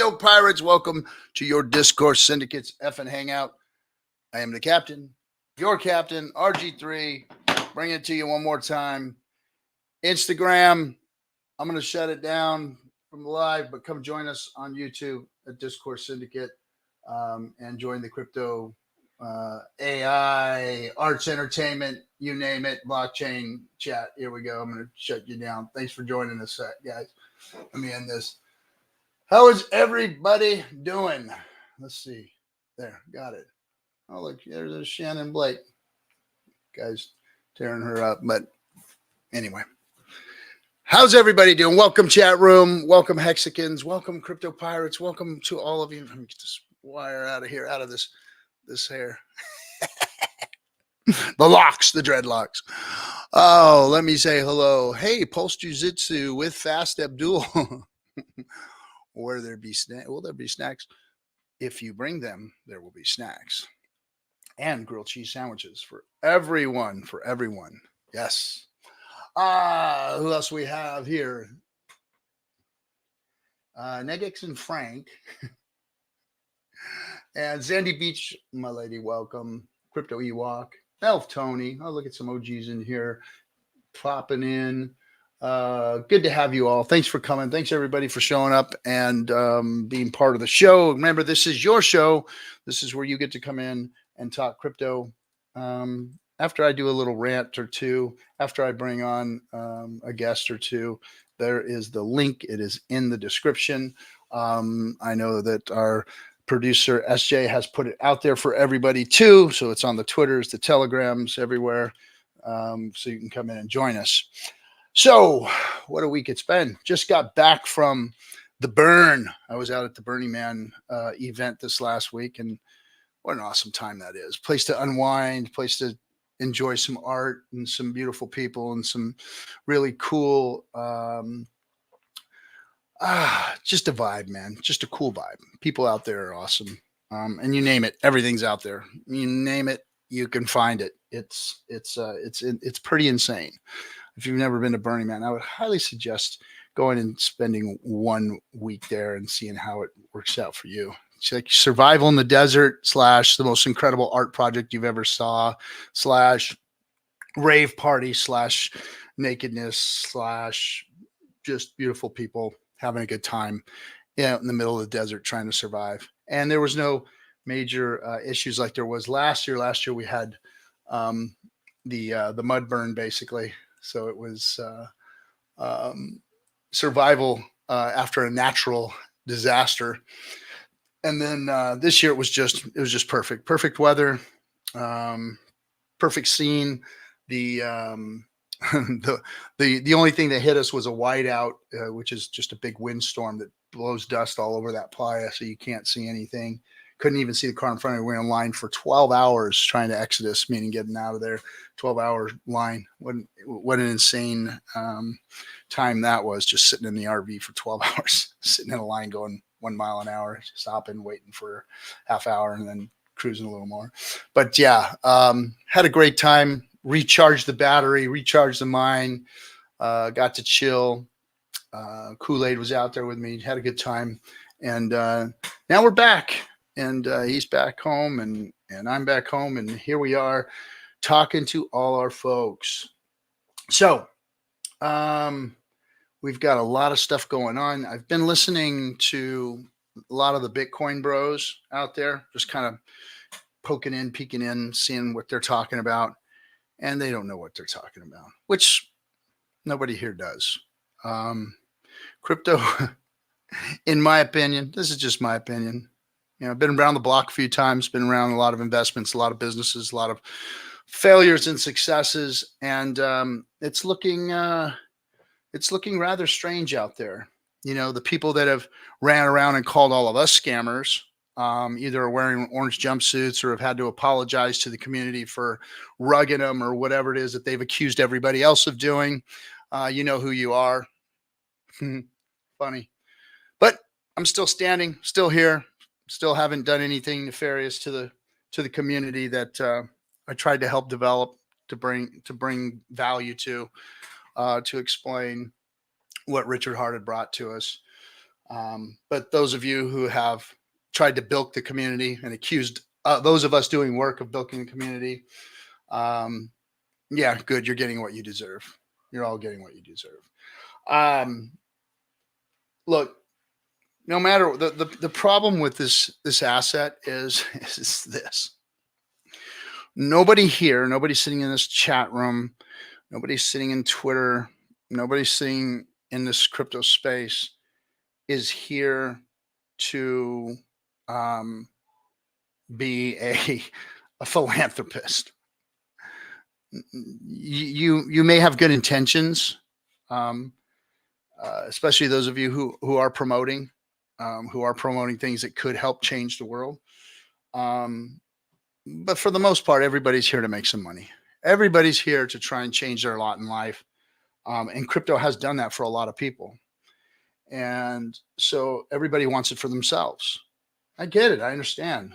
Crypto Pirates, welcome to your Discourse Syndicate's FN Hangout. I am the captain, your captain, RG3. Bring it to you one more time. Instagram, I'm going to shut it down from live, but come join us on YouTube at Discourse Syndicate and join the crypto AI, arts, entertainment, you name it, blockchain chat. Here we go. I'm going to shut you down. Thanks for joining us, guys. Let me end this. How is everybody doing? Let's see. There, got it. Oh, look, there's Shannon Blake. Guys tearing her up. But anyway, how's everybody doing? Welcome, chat room. Welcome, Hexicans. Welcome, Crypto Pirates. Welcome to all of you. Let me get this wire out of here, out of this hair. The locks, the dreadlocks. Oh, let me say hello. Hey, Pulse Jiu-Jitsu with Fast Abdul. Will there be snacks? If you bring them, there will be snacks and grilled cheese sandwiches for everyone. Yes. Who else we have here? Negix and Frank and Zandy Beach, my lady. Welcome. Crypto Ewok, Elf Tony. Oh, look at some OGs in here popping in. Good to have you all. Thanks for coming. Thanks everybody for showing up and being part of the show. Remember, this is your show. This is where you get to come in and talk crypto. After I do a little rant or two, after I bring on a guest or two, there is the link. It is in the description. I know that our producer SJ has put it out there for everybody too. So it's on the Twitters, the Telegrams, everywhere. So you can come in and join us. So what a week it's been. Just got back from the Burn. I was out at the Burning Man event this last week, and what an awesome time that is. Place to unwind, place to enjoy some art and some beautiful people and some really cool, just a vibe, man. Just a cool vibe. People out there are awesome. And you name it, everything's out there. You name it, you can find it. It's pretty insane. If you've never been to Burning Man, I would highly suggest going and spending 1 week there and seeing how it works out for you. It's like survival in the desert / the most incredible art project you've ever saw / rave party / nakedness / just beautiful people having a good time in the middle of the desert trying to survive. And there was no major issues like there was last year. Last year we had the mud burn basically. So it was survival after a natural disaster. And then this year it was just perfect weather, perfect scene. The only thing that hit us was a whiteout, which is just a big windstorm that blows dust all over that playa, so you can't see anything. Couldn't even see the car in front of me. We were in line for 12 hours trying to exodus, meaning getting out of there. 12-hour line. What an insane time that was, just sitting in the RV for 12 hours, sitting in a line going 1 mile an hour, stopping, waiting for half hour, and then cruising a little more. But yeah, had a great time. Recharged the battery, recharged the mind, got to chill. Kool-Aid was out there with me, had a good time. And now we're back. And he's back home, and I'm back home, and here we are talking to all our folks. So we've got a lot of stuff going on. I've been listening to a lot of the Bitcoin bros out there, just kind of poking in, peeking in, seeing what they're talking about, and they don't know what they're talking about, which nobody here does. Crypto, in my opinion, this is just my opinion. You know, I've been around the block a few times, been around a lot of investments, a lot of businesses, a lot of failures and successes, and it's looking rather strange out there. You know, the people that have ran around and called all of us scammers, either are wearing orange jumpsuits or have had to apologize to the community for rugging them or whatever it is that they've accused everybody else of doing. You know who you are. Funny, but I'm still standing, still here. Still haven't done anything nefarious to the community that I tried to help develop, to bring value to explain what Richard Hart had brought to us. But those of you who have tried to bilk the community and accused those of us doing work of bilking the community, yeah, good. You're getting what you deserve. You're all getting what you deserve. Look, no matter the problem with this asset is this. Nobody here, nobody sitting in this chat room, nobody's sitting in Twitter, nobody's sitting in this crypto space is here to be a philanthropist. You may have good intentions, especially those of you who are promoting things that could help change the world. But for the most part, everybody's here to make some money. Everybody's here to try and change their lot in life. And crypto has done that for a lot of people. And so everybody wants it for themselves. I get it. I understand.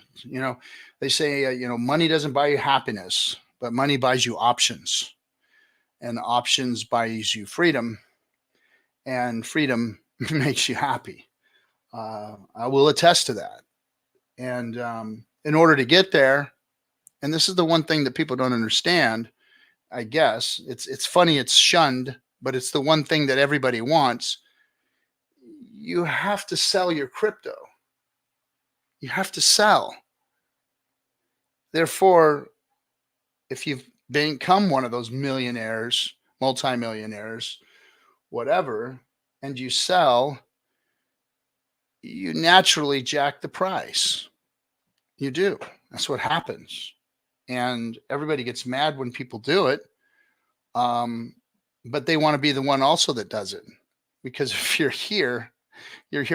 They say, money doesn't buy you happiness, but money buys you options. And options buys you freedom. And freedom makes you happy. I will attest to that. And in order to get there, and this is the one thing that people don't understand, I guess, it's funny, it's shunned, but it's the one thing that everybody wants. You have to sell your crypto. You have to sell. Therefore, if you've become one of those millionaires, multimillionaires, whatever, and you sell, you naturally jack the price. You do. That's what happens. And everybody gets mad when people do it. But they want to be the one also that does it. Because if you're here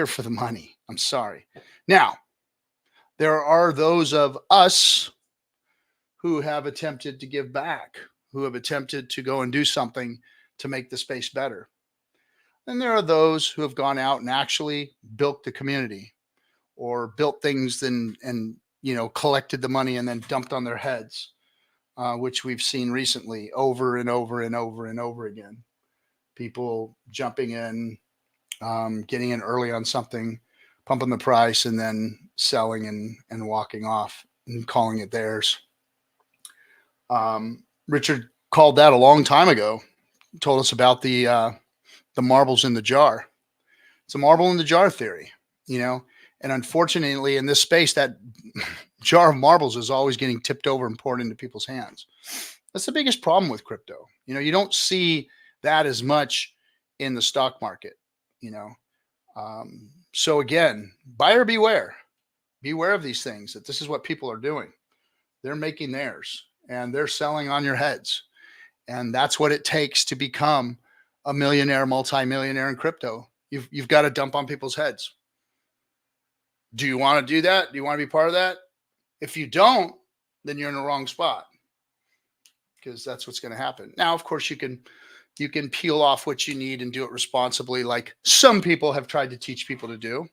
for the money. I'm sorry. Now, there are those of us who have attempted to give back, who have attempted to go and do something to make the space better. And there are those who have gone out and actually built the community or built things and collected the money and then dumped on their heads, which we've seen recently over and over and over and over again. People jumping in, getting in early on something, pumping the price, and then selling and walking off and calling it theirs. Richard called that a long time ago, told us about the marbles in the jar. It's a marble in the jar theory, and unfortunately in this space, that jar of marbles is always getting tipped over and poured into people's hands. That's the biggest problem with crypto. You don't see that as much in the stock market, So again, buyer beware. Beware of these things, that this is what people are doing. They're making theirs and they're selling on your heads. And that's what it takes to become a millionaire, multimillionaire in crypto. You've got to dump on people's heads. Do you want to do that? Do you want to be part of that? If you don't, then you're in the wrong spot, because that's what's going to happen. Now, of course, you can peel off what you need and do it responsibly, like some people have tried to teach people to do.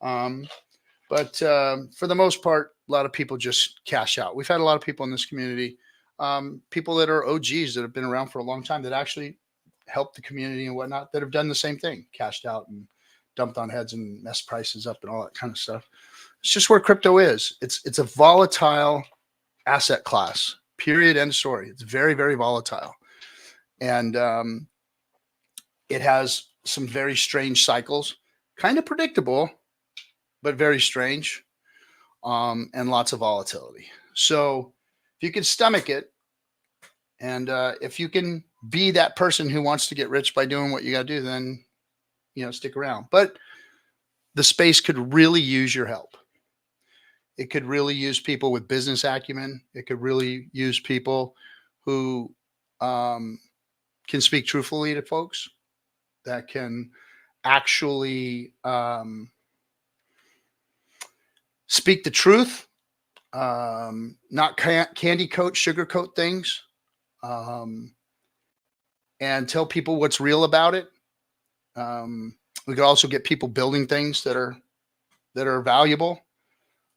But for the most part, a lot of people just cash out. We've had a lot of people in this community, people that are OGs that have been around for a long time that actually help the community and whatnot, that have done the same thing, cashed out and dumped on heads and messed prices up and all that kind of stuff. It's just where crypto is. It's a volatile asset class, period, end story. It's very, very volatile. And it has some very strange cycles, kind of predictable, but very strange, and lots of volatility. So if you can stomach it, and if you can be that person who wants to get rich by doing what you got to do, then, stick around. But the space could really use your help. It could really use people with business acumen. It could really use people who can speak truthfully to folks, that can actually speak the truth, not candy coat, sugarcoat things, and tell people what's real about it. We could also get people building things that are valuable.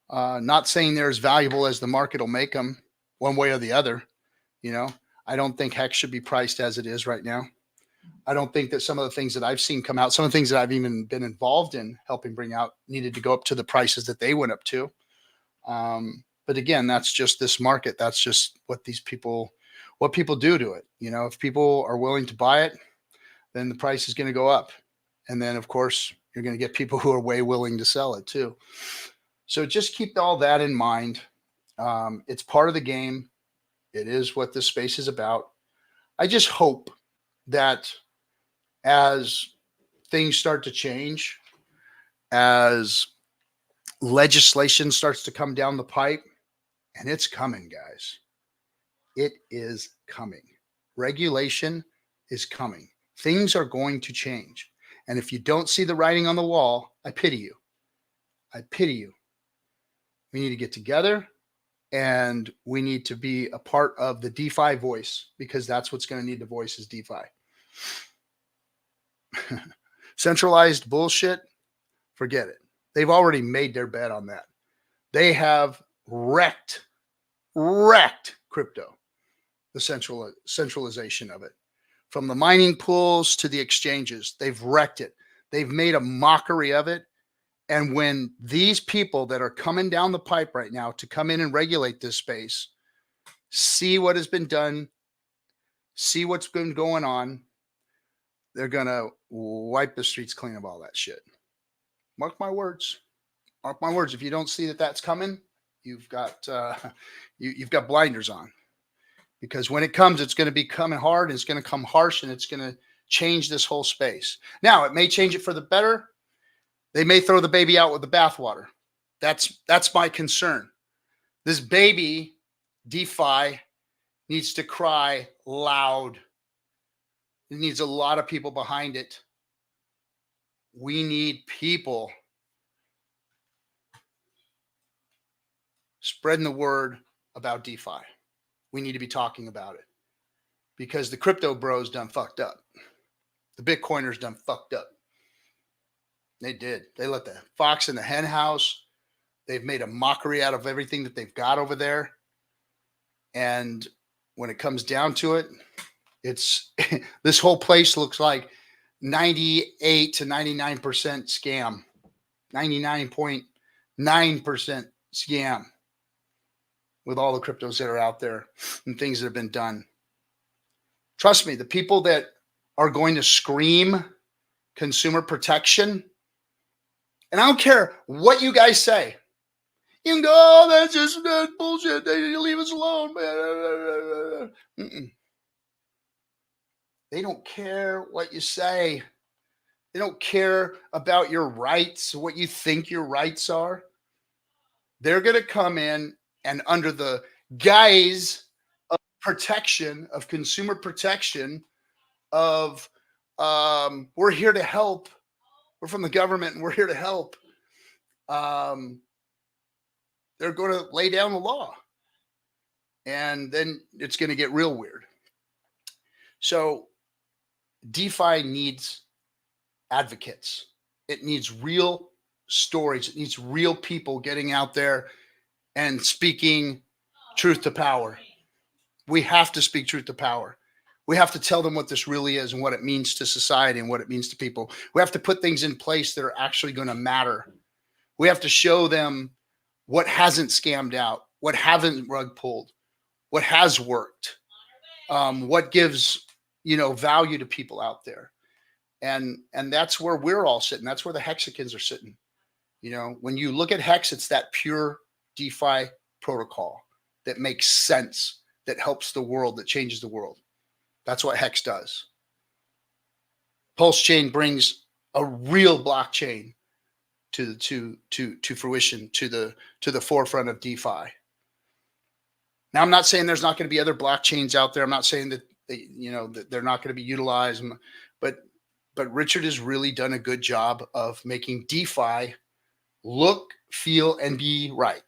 Not saying they're as valuable as the market will make them, one way or the other. I don't think Hex should be priced as it is right now. I don't think that some of the things that I've seen come out, some of the things that I've even been involved in helping bring out, needed to go up to the prices that they went up to. But again, that's just this market. That's just what people do to it. You know, if people are willing to buy it, then the price is going to go up. And then of course you're going to get people who are way willing to sell it too. So just keep all that in mind. It's part of the game. It is what this space is about. I just hope that as things start to change, as legislation starts to come down the pipe, and it's coming, guys. It is coming. Regulation is coming. Things are going to change. And if you don't see the writing on the wall, I pity you. I pity you. We need to get together and we need to be a part of the DeFi voice, because that's what's going to need the voice is DeFi. Centralized bullshit, forget it. They've already made their bet on that. They have wrecked crypto, the centralization of it. From the mining pools to the exchanges, they've wrecked it. They've made a mockery of it. And when these people that are coming down the pipe right now to come in and regulate this space, see what has been done, see what's been going on, they're going to wipe the streets clean of all that shit. Mark my words. Mark my words. If you don't see that that's coming, you've got you've got blinders on. Because when it comes, it's going to be coming hard, and it's going to come harsh, and it's going to change this whole space. Now, it may change it for the better. They may throw the baby out with the bathwater. That's my concern. This baby, DeFi, needs to cry loud. It needs a lot of people behind it. We need people spreading the word about DeFi. We need to be talking about it, because the crypto bros done fucked up. The Bitcoiners done fucked up. They did. They let the fox in the hen house. They've made a mockery out of everything that they've got over there. And when it comes down to it, it's this whole place looks like 98 to 99% scam, 99.9% scam with all the cryptos that are out there and things that have been done. Trust me, the people that are going to scream consumer protection, and I don't care what you guys say. You can go, oh, that's just bullshit. They leave us alone. They don't care what you say. They don't care about your rights, what you think your rights are. They're going to come in, and under the guise of protection, of consumer protection, of we're here to help. We're from the government and we're here to help. They're going to lay down the law. And then it's going to get real weird. So DeFi needs advocates. It needs real stories. It needs real people getting out there and speaking truth to power. We have to speak truth to power. We have to tell them what this really is and what it means to society and what it means to people. We have to put things in place that are actually going to matter. We have to show them what hasn't scammed out, what haven't rug pulled, what has worked, what gives, value to people out there. And that's where we're all sitting. That's where the Hexicans are sitting. When you look at Hex, it's that pure DeFi protocol that makes sense, that helps the world, that changes the world. That's what Hex does. PulseChain brings a real blockchain to fruition, to the forefront of DeFi. Now, I'm not saying there's not going to be other blockchains out there. I'm not saying that that they're not going to be utilized, but Richard has really done a good job of making DeFi look, feel, and be right.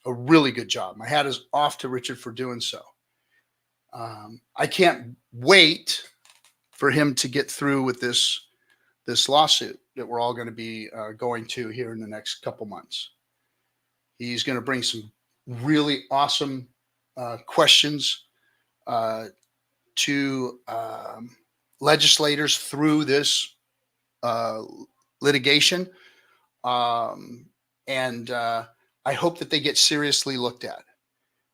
A really good job. My hat is off to Richard for doing so. I can't wait for him to get through with this lawsuit that we're all going to be going to here in the next couple months. He's going to bring some really awesome questions to legislators through this litigation. And I hope that they get seriously looked at,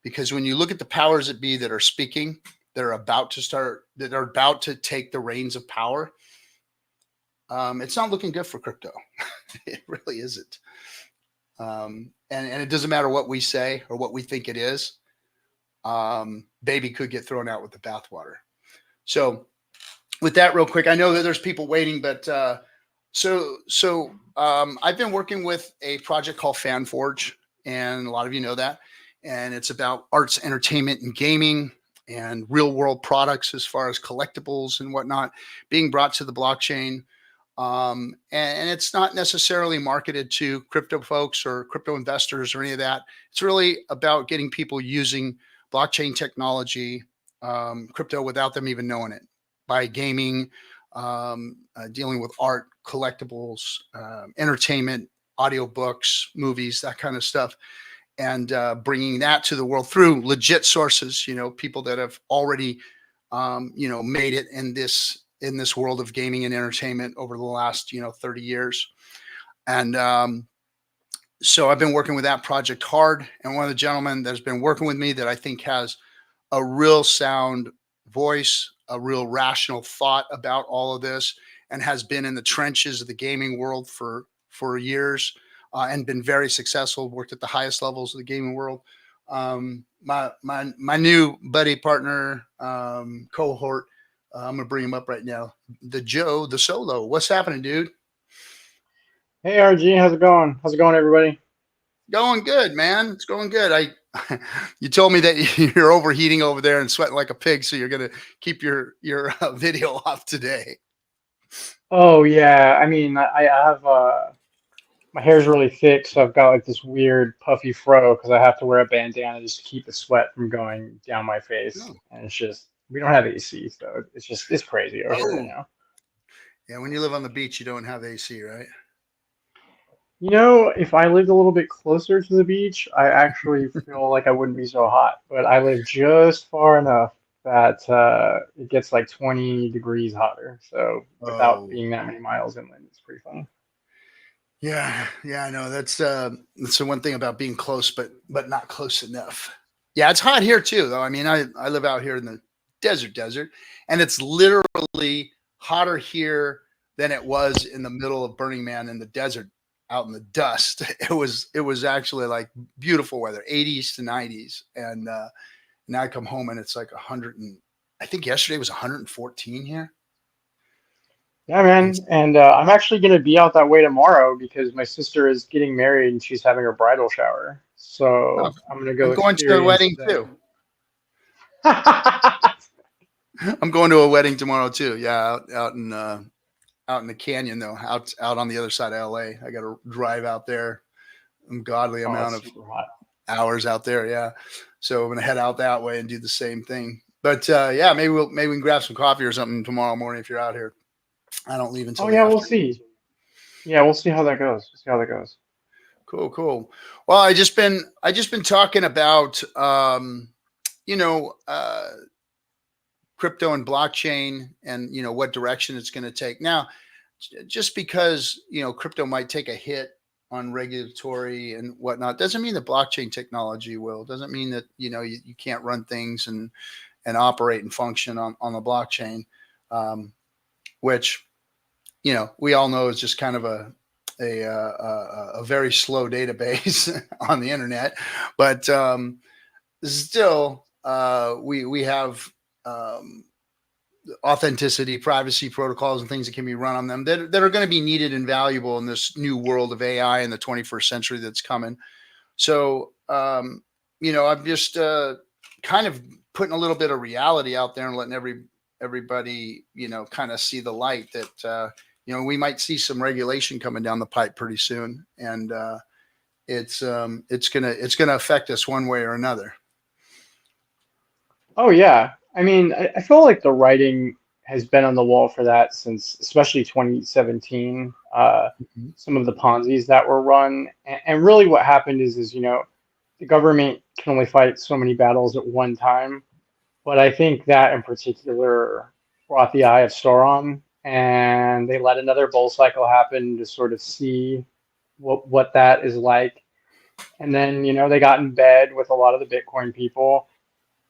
because when you look at the powers that be that are speaking, that are about to take the reins of power, it's not looking good for crypto. It really isn't. And it doesn't matter what we say or what we think it is. Baby could get thrown out with the bathwater. So with that, real quick, I know that there's people waiting, but I've been working with a project called FanForge, and a lot of you know that. And it's about arts, entertainment, and gaming, and real world products as far as collectibles and whatnot being brought to the blockchain. And it's not necessarily marketed to crypto folks or crypto investors or any of that. It's really about getting people using blockchain technology, crypto, without them even knowing it, by gaming, dealing with art, collectibles, entertainment, audiobooks, movies, that kind of stuff, and bringing that to the world through legit sources, people that have already, made it in this world of gaming and entertainment over the last, 30 years. And so I've been working with that project hard. And one of the gentlemen that's been working with me that I think has a real sound voice, a real rational thought about all of this, and has been in the trenches of the gaming world for years, and been very successful, worked at the highest levels of the gaming world. My new buddy, partner, cohort, I'm gonna bring him up right now. The Joe, the Solo. What's happening, dude? Hey RG, how's it going? How's it going, everybody? Going good, man. It's going good. You told me that you're overheating over there and sweating like a pig, so you're gonna keep your video off today. Oh yeah, I mean, I have my hair's really thick, so I've got like this weird puffy fro because I have to wear a bandana just to keep the sweat from going down my face. Oh. And it's just, we don't have AC, so it's crazy over here right now. Yeah, when you live on the beach, you don't have AC, right? If I lived a little bit closer to the beach, I actually feel like I wouldn't be so hot. But I live just far enough that it gets like 20 degrees hotter. So without being that many miles inland, it's pretty fun. Yeah, I know. That's the one thing about being close, but not close enough. Yeah, it's hot here too, though. I mean, I live out here in the desert, and it's literally hotter here than it was in the middle of Burning Man in the desert, out in the dust. It was actually like beautiful weather, 80s to 90s, and now I come home and it's like 100, and I think yesterday was 114 here. Yeah, man. And I'm actually going to be out that way tomorrow because my sister is getting married and she's having her bridal shower. So I'm going to go. I'm going to a wedding too. I'm going to a wedding tomorrow too. Yeah, out in the canyon though, out on the other side of LA. I got to drive out there, ungodly amount of hours out there. Yeah, so I'm gonna head out that way and do the same thing. But yeah, maybe we can grab some coffee or something tomorrow morning if you're out here. I don't leave until. Oh yeah, we'll see. Yeah, we'll see how that goes. Cool. Well, I just been talking about crypto and blockchain, and what direction it's going to take. Now, just because crypto might take a hit on regulatory and whatnot doesn't mean that blockchain technology will. Doesn't mean that you can't run things and operate and function on the blockchain, which we all know is just kind of a very slow database on the internet, but still we have authenticity, privacy protocols, and things that can be run on them that are going to be needed and valuable in this new world of AI in the 21st century that's coming. So, I'm just kind of putting a little bit of reality out there and letting everybody, kind of see the light that, we might see some regulation coming down the pipe pretty soon. And it's going to affect us one way or another. Oh yeah. I mean, I feel like the writing has been on the wall for that since, especially 2017. Some of the Ponzi's that were run, and really what happened is the government can only fight so many battles at one time. But I think that in particular brought the eye of Sauron, and they let another bull cycle happen to sort of see what that is like. And then, you know, they got in bed with a lot of the Bitcoin people,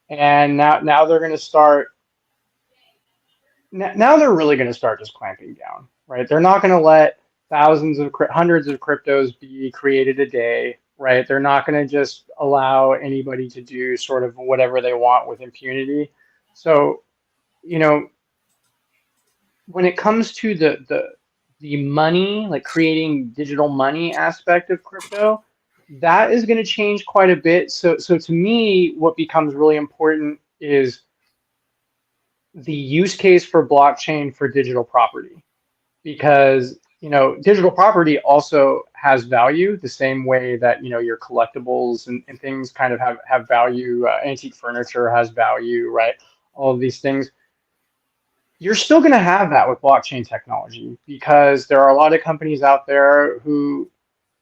and now they're going to start. Now they're really going to start just clamping down, right? They're not going to let hundreds of cryptos be created a day, right? They're not going to just allow anybody to do sort of whatever they want with impunity. So, you know, when it comes to the money, like creating digital money aspect of crypto, that is going to change quite a bit. So to me, what becomes really important is the use case for blockchain for digital property, because, you know, digital property also has value the same way that, you know, your collectibles and things kind of have value. Antique furniture has value, right? All of these things. You're still going to have that with blockchain technology, because there are a lot of companies out there who,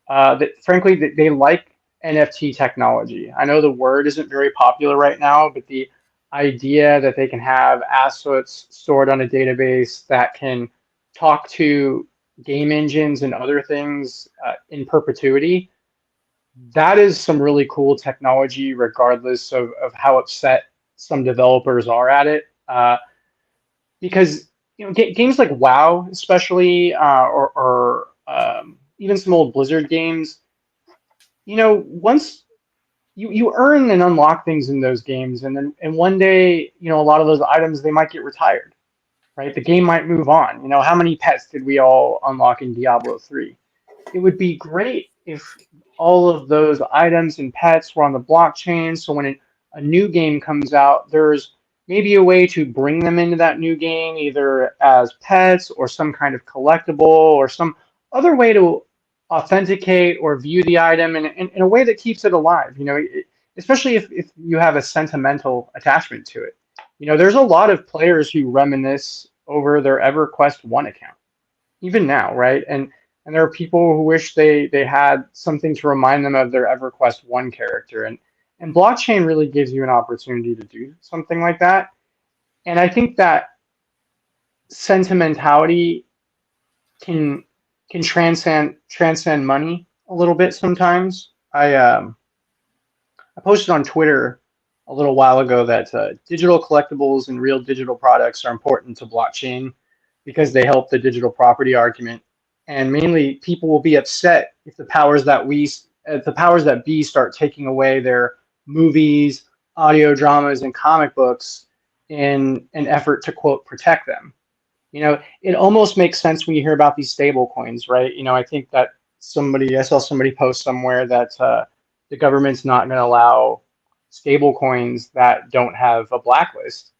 that frankly, they like NFT technology. I know the word isn't very popular right now, but the idea that they can have assets stored on a database that can talk to game engines and other things in perpetuity, that is some really cool technology, regardless of how upset some developers are at it. Because, you know, games like WoW, especially, or even some old Blizzard games, you know, once you earn and unlock things in those games, and one day, you know, a lot of those items, they might get retired, right? The game might move on. You know, how many pets did we all unlock in Diablo 3? It would be great if all of those items and pets were on the blockchain. So when a new game comes out, there's maybe a way to bring them into that new game, either as pets or some kind of collectible or some other way to authenticate or view the item in a way that keeps it alive. You know, especially if you have a sentimental attachment to it. You know, there's a lot of players who reminisce over their EverQuest 1 account, even now, right? And there are people who wish they had something to remind them of their EverQuest 1 character. And blockchain really gives you an opportunity to do something like that. And I think that sentimentality can transcend money a little bit sometimes. I posted on Twitter a little while ago that digital collectibles and real digital products are important to blockchain because they help the digital property argument. And mainly, people will be upset if the powers that be start taking away their movies, audio dramas, and comic books in an effort to, quote, protect them. You know, it almost makes sense when you hear about these stable coins, right? You know, I think that I saw somebody post somewhere that the government's not going to allow stable coins that don't have a blacklist.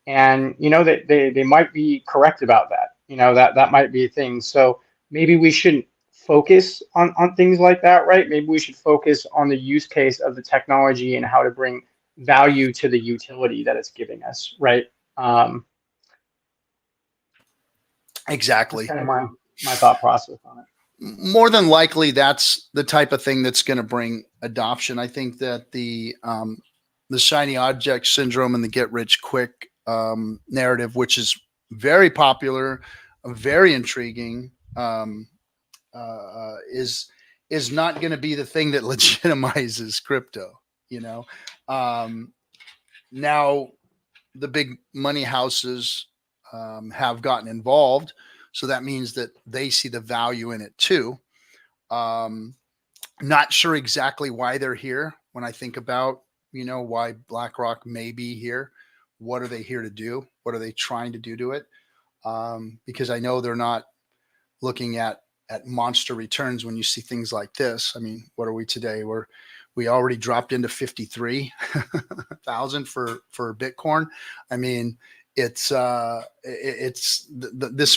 And, you know, that they might be correct about that. You know, that might be a thing. So maybe we shouldn't focus on things like that, right? Maybe we should focus on the use case of the technology and how to bring value to the utility that it's giving us, right? That's Exactly. kind of my thought process on it. More than likely, that's the type of thing that's going to bring adoption. I think that the shiny object syndrome and the get rich quick narrative, which is very popular, very intriguing, is not going to be the thing that legitimizes crypto. You know, now the big money houses have gotten involved. So that means that they see the value in it too. Not sure exactly why they're here. When I think about, you know, why BlackRock may be here, what are they here to do? What are they trying to do to it? Because I know they're not looking at monster returns when you see things like this. I mean, what are we today? We already dropped into 53,000 for Bitcoin. I mean, this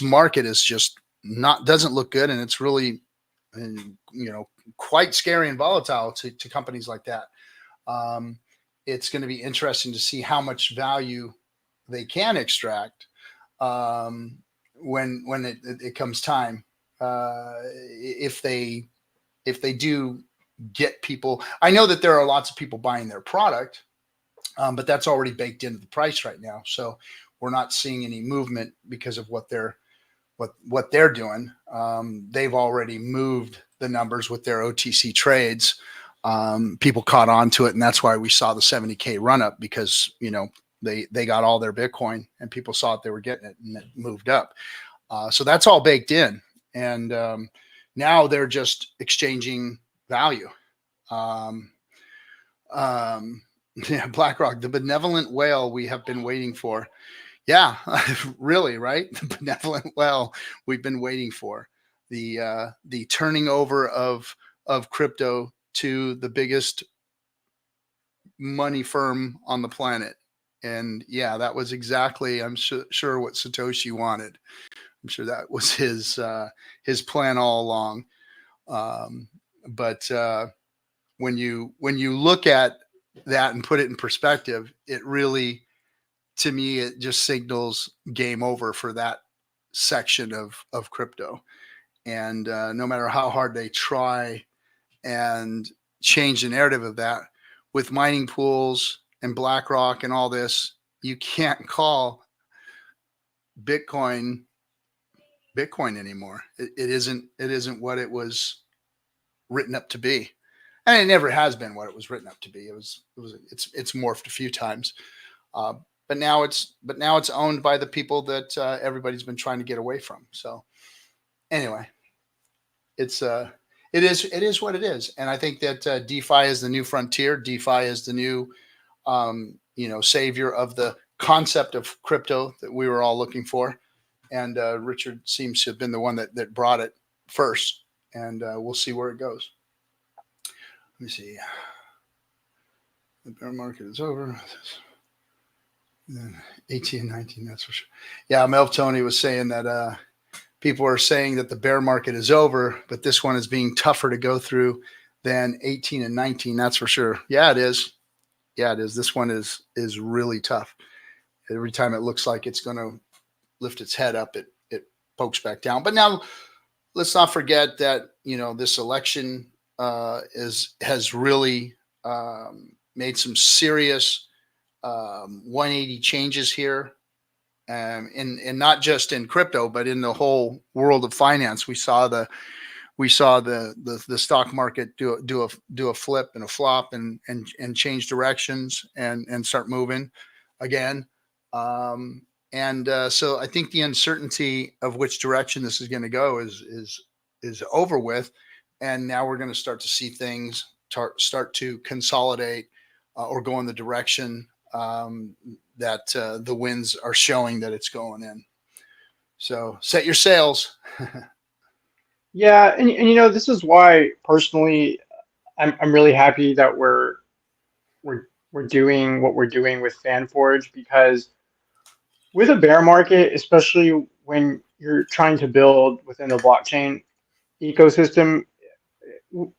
market is just doesn't look good, and it's really, you know, quite scary and volatile to companies like that. It's going to be interesting to see how much value they can extract when it comes time. If they do get people, I know that there are lots of people buying their product, but that's already baked into the price right now. So we're not seeing any movement because of what they're doing. They've already moved the numbers with their OTC trades. People caught on to it, and that's why we saw the 70K run up, because they got all their Bitcoin and people saw it, they were getting it, and it moved up. So that's all baked in, and now they're just exchanging value. Yeah, BlackRock, the benevolent whale we have been waiting for. Yeah, really, right? The benevolent whale we've been waiting for. The turning over of crypto to the biggest money firm on the planet. And yeah, that was exactly, I'm sure what Satoshi wanted. I'm sure that was his plan all along. But when you look at that and put it in perspective, it really, to me, it just signals game over for that section of crypto. And no matter how hard they try and change the narrative of that, with mining pools and BlackRock and all this, you can't call Bitcoin anymore. It isn't what it was written up to be, and it never has been what it was written up to be. It's morphed a few times, but now it's owned by the people that everybody's been trying to get away from. So anyway, it is what it is. And I think that DeFi is the new frontier. DeFi is the new, savior of the concept of crypto that we were all looking for. And Richard seems to have been the one that brought it first. And we'll see where it goes. Let me see. The bear market is over. 18, 19, that's for sure. Yeah, Melv Tony was saying that people are saying that the bear market is over, but this one is being tougher to go through than 18 and 19. That's for sure. Yeah, it is. Yeah, it is. This one is really tough. Every time it looks like it's going to lift its head up, it pokes back down. But now let's not forget that, this election has really made some serious 180 changes here. And not just in crypto, but in the whole world of finance. We saw the stock market do a flip and a flop and change directions and start moving again. So I think the uncertainty of which direction this is going to go is over with, and now we're going to start to see things start to consolidate or go in the direction that the winds are showing that it's going in. So set your sails. Yeah, and this is why personally I'm really happy that we're doing what we're doing with FanForge, because with a bear market, especially when you're trying to build within the blockchain ecosystem, you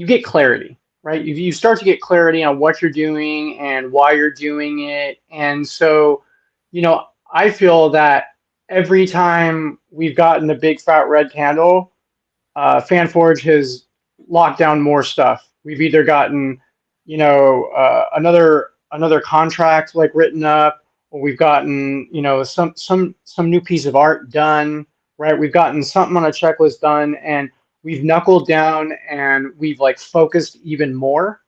get clarity. Right? You start to get clarity on what you're doing and why you're doing it. And so, I feel that every time we've gotten the big fat red candle, FanForge has locked down more stuff. We've either gotten, another contract like written up, or we've gotten, some new piece of art done, right? We've gotten something on a checklist done, and we've knuckled down and we've focused even more.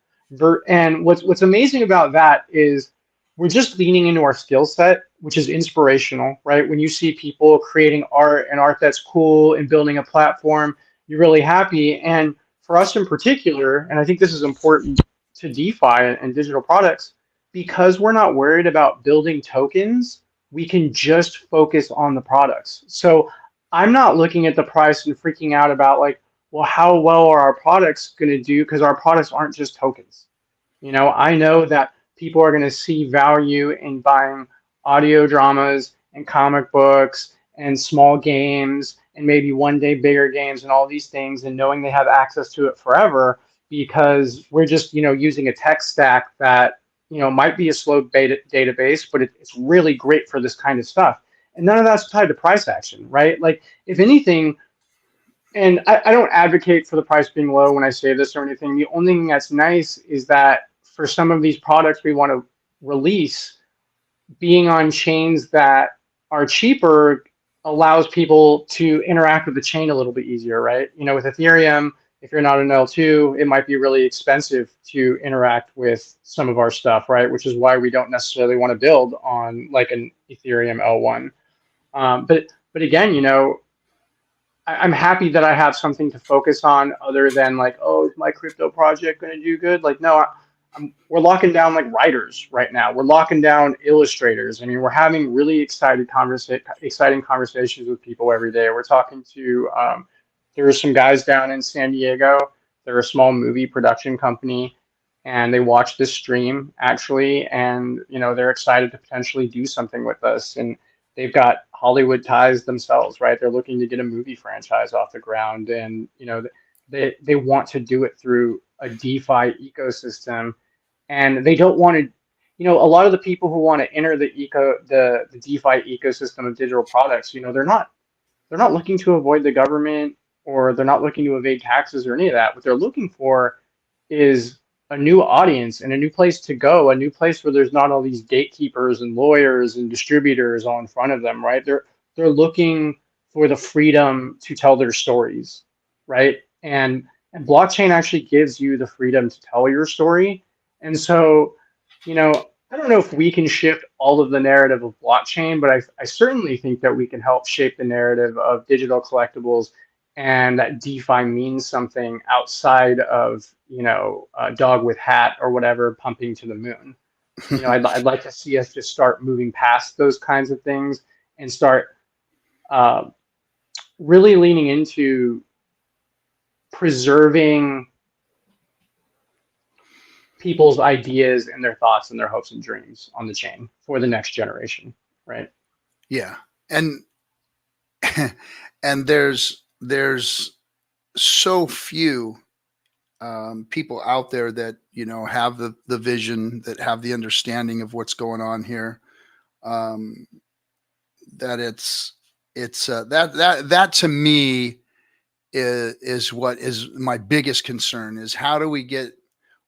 And what's amazing about that is we're just leaning into our skill set, which is inspirational, right? When you see people creating art and art that's cool and building a platform, you're really happy. And for us in particular, and I think this is important to DeFi and digital products, because we're not worried about building tokens, we can just focus on the products. So I'm not looking at the price and freaking out about well, how well are our products going to do? Because our products aren't just tokens. I know that people are going to see value in buying audio dramas and comic books and small games and maybe one day bigger games and all these things, and knowing they have access to it forever, because we're just, using a tech stack that, might be a slow database, but it's really great for this kind of stuff. And none of that's tied to price action, right? If anything, and I don't advocate for the price being low when I say this or anything. The only thing that's nice is that for some of these products we want to release, being on chains that are cheaper allows people to interact with the chain a little bit easier, right? You know, with Ethereum, if you're not an L2, it might be really expensive to interact with some of our stuff, right? Which is why we don't necessarily want to build on like an Ethereum L1. But again, you know, I'm happy that I have something to focus on other than like, oh, is my crypto project going to do good? Like, no, we're locking down like writers right now. We're locking down illustrators. I mean, we're having really exciting conversations with people every day. We're talking to, there are some guys down in San Diego. They're a small movie production company, and they watch this stream actually, and you know, they're excited to potentially do something with us. And they've got Hollywood ties themselves, right? They're looking to get a movie franchise off the ground, and you know, they want to do it through a DeFi ecosystem, and they don't want to. You know, a lot of the people who want to enter the DeFi ecosystem of digital products, you know, they're not looking to avoid the government, or they're not looking to evade taxes or any of that. What they're looking for is a new audience and a new place to go, a new place where there's not all these gatekeepers and lawyers and distributors all in front of them, right? They're looking for the freedom to tell their stories, right? And blockchain actually gives you the freedom to tell your story. And so, you know, I don't know if we can shift all of the narrative of blockchain, but I certainly think that we can help shape the narrative of digital collectibles, and that DeFi means something outside of, you know, a dog with hat or whatever pumping to the moon. You know, I'd like to see us just start moving past those kinds of things and start uh, really leaning into preserving people's ideas and their thoughts and their hopes and dreams on the chain for the next generation, right? Yeah. And and there's so few people out there that, you know, have the vision, that have the understanding of what's going on here. Um, that that to me is what is my biggest concern, is how do we get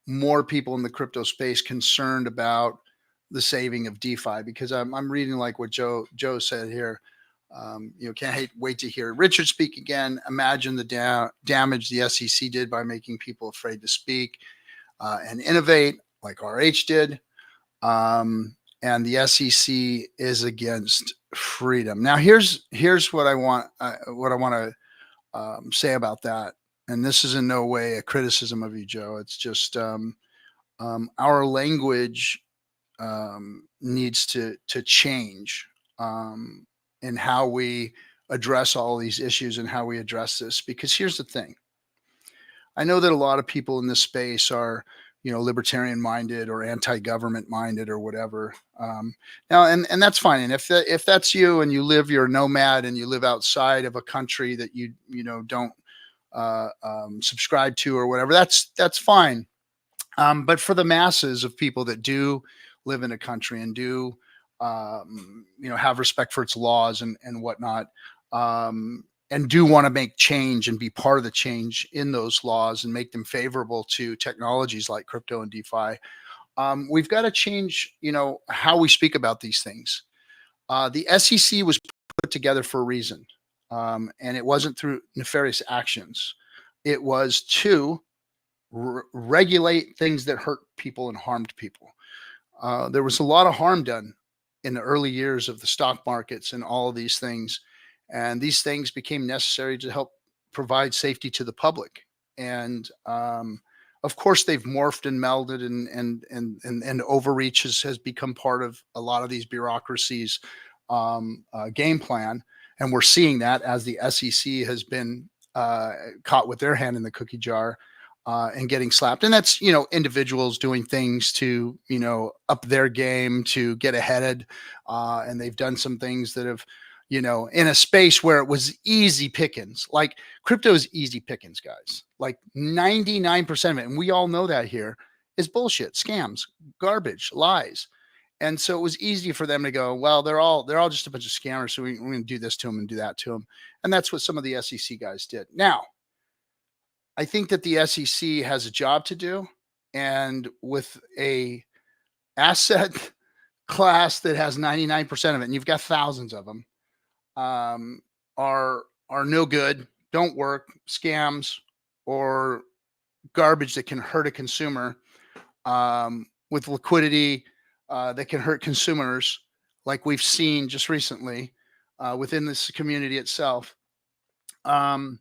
more people in the crypto space concerned about the saving of DeFi? Because I'm reading like what Joe said here. You know, wait to hear Richard speak again. Imagine the damage the SEC did by making people afraid to speak and innovate, like RH did. And the SEC is against freedom. Now, here's what I want to say about that. And this is in no way a criticism of you, Joe. It's just our language needs to change in how we address all these issues and how we address this. Because here's the thing: I know that a lot of people in this space are, you know, libertarian minded or anti-government minded or whatever. Now, and that's fine. And if that's you, and you're a nomad and you live outside of a country that you know don't subscribe to or whatever, that's fine. But for the masses of people that do live in a country and do, you know, have respect for its laws and whatnot, and do want to make change and be part of the change in those laws and make them favorable to technologies like crypto and DeFi, we've got to change, you know, how we speak about these things. The SEC was put together for a reason, and it wasn't through nefarious actions. It was to regulate things that hurt people and harmed people. There was a lot of harm done in the early years of the stock markets and all of these things. And these things became necessary to help provide safety to the public. And of course, they've morphed and melded, and overreach has become part of a lot of these bureaucracies' game plan. And we're seeing that as the SEC has been caught with their hand in the cookie jar. And getting slapped. And that's, you know, individuals doing things to, you know, up their game to get ahead. And they've done some things that have, you know, in a space where it was easy pickings. Like crypto is easy pickings, guys. Like 99% of it, and we all know that here, is bullshit, scams, garbage, lies. And so it was easy for them to go, well, they're all just a bunch of scammers, so we're going to do this to them and do that to them. And that's what some of the SEC guys did. Now, I think that the SEC has a job to do, and with a asset class that has 99% of it, and you've got thousands of them, are no good, don't work, scams, or garbage that can hurt a consumer, with liquidity that can hurt consumers, like we've seen just recently within this community itself. Then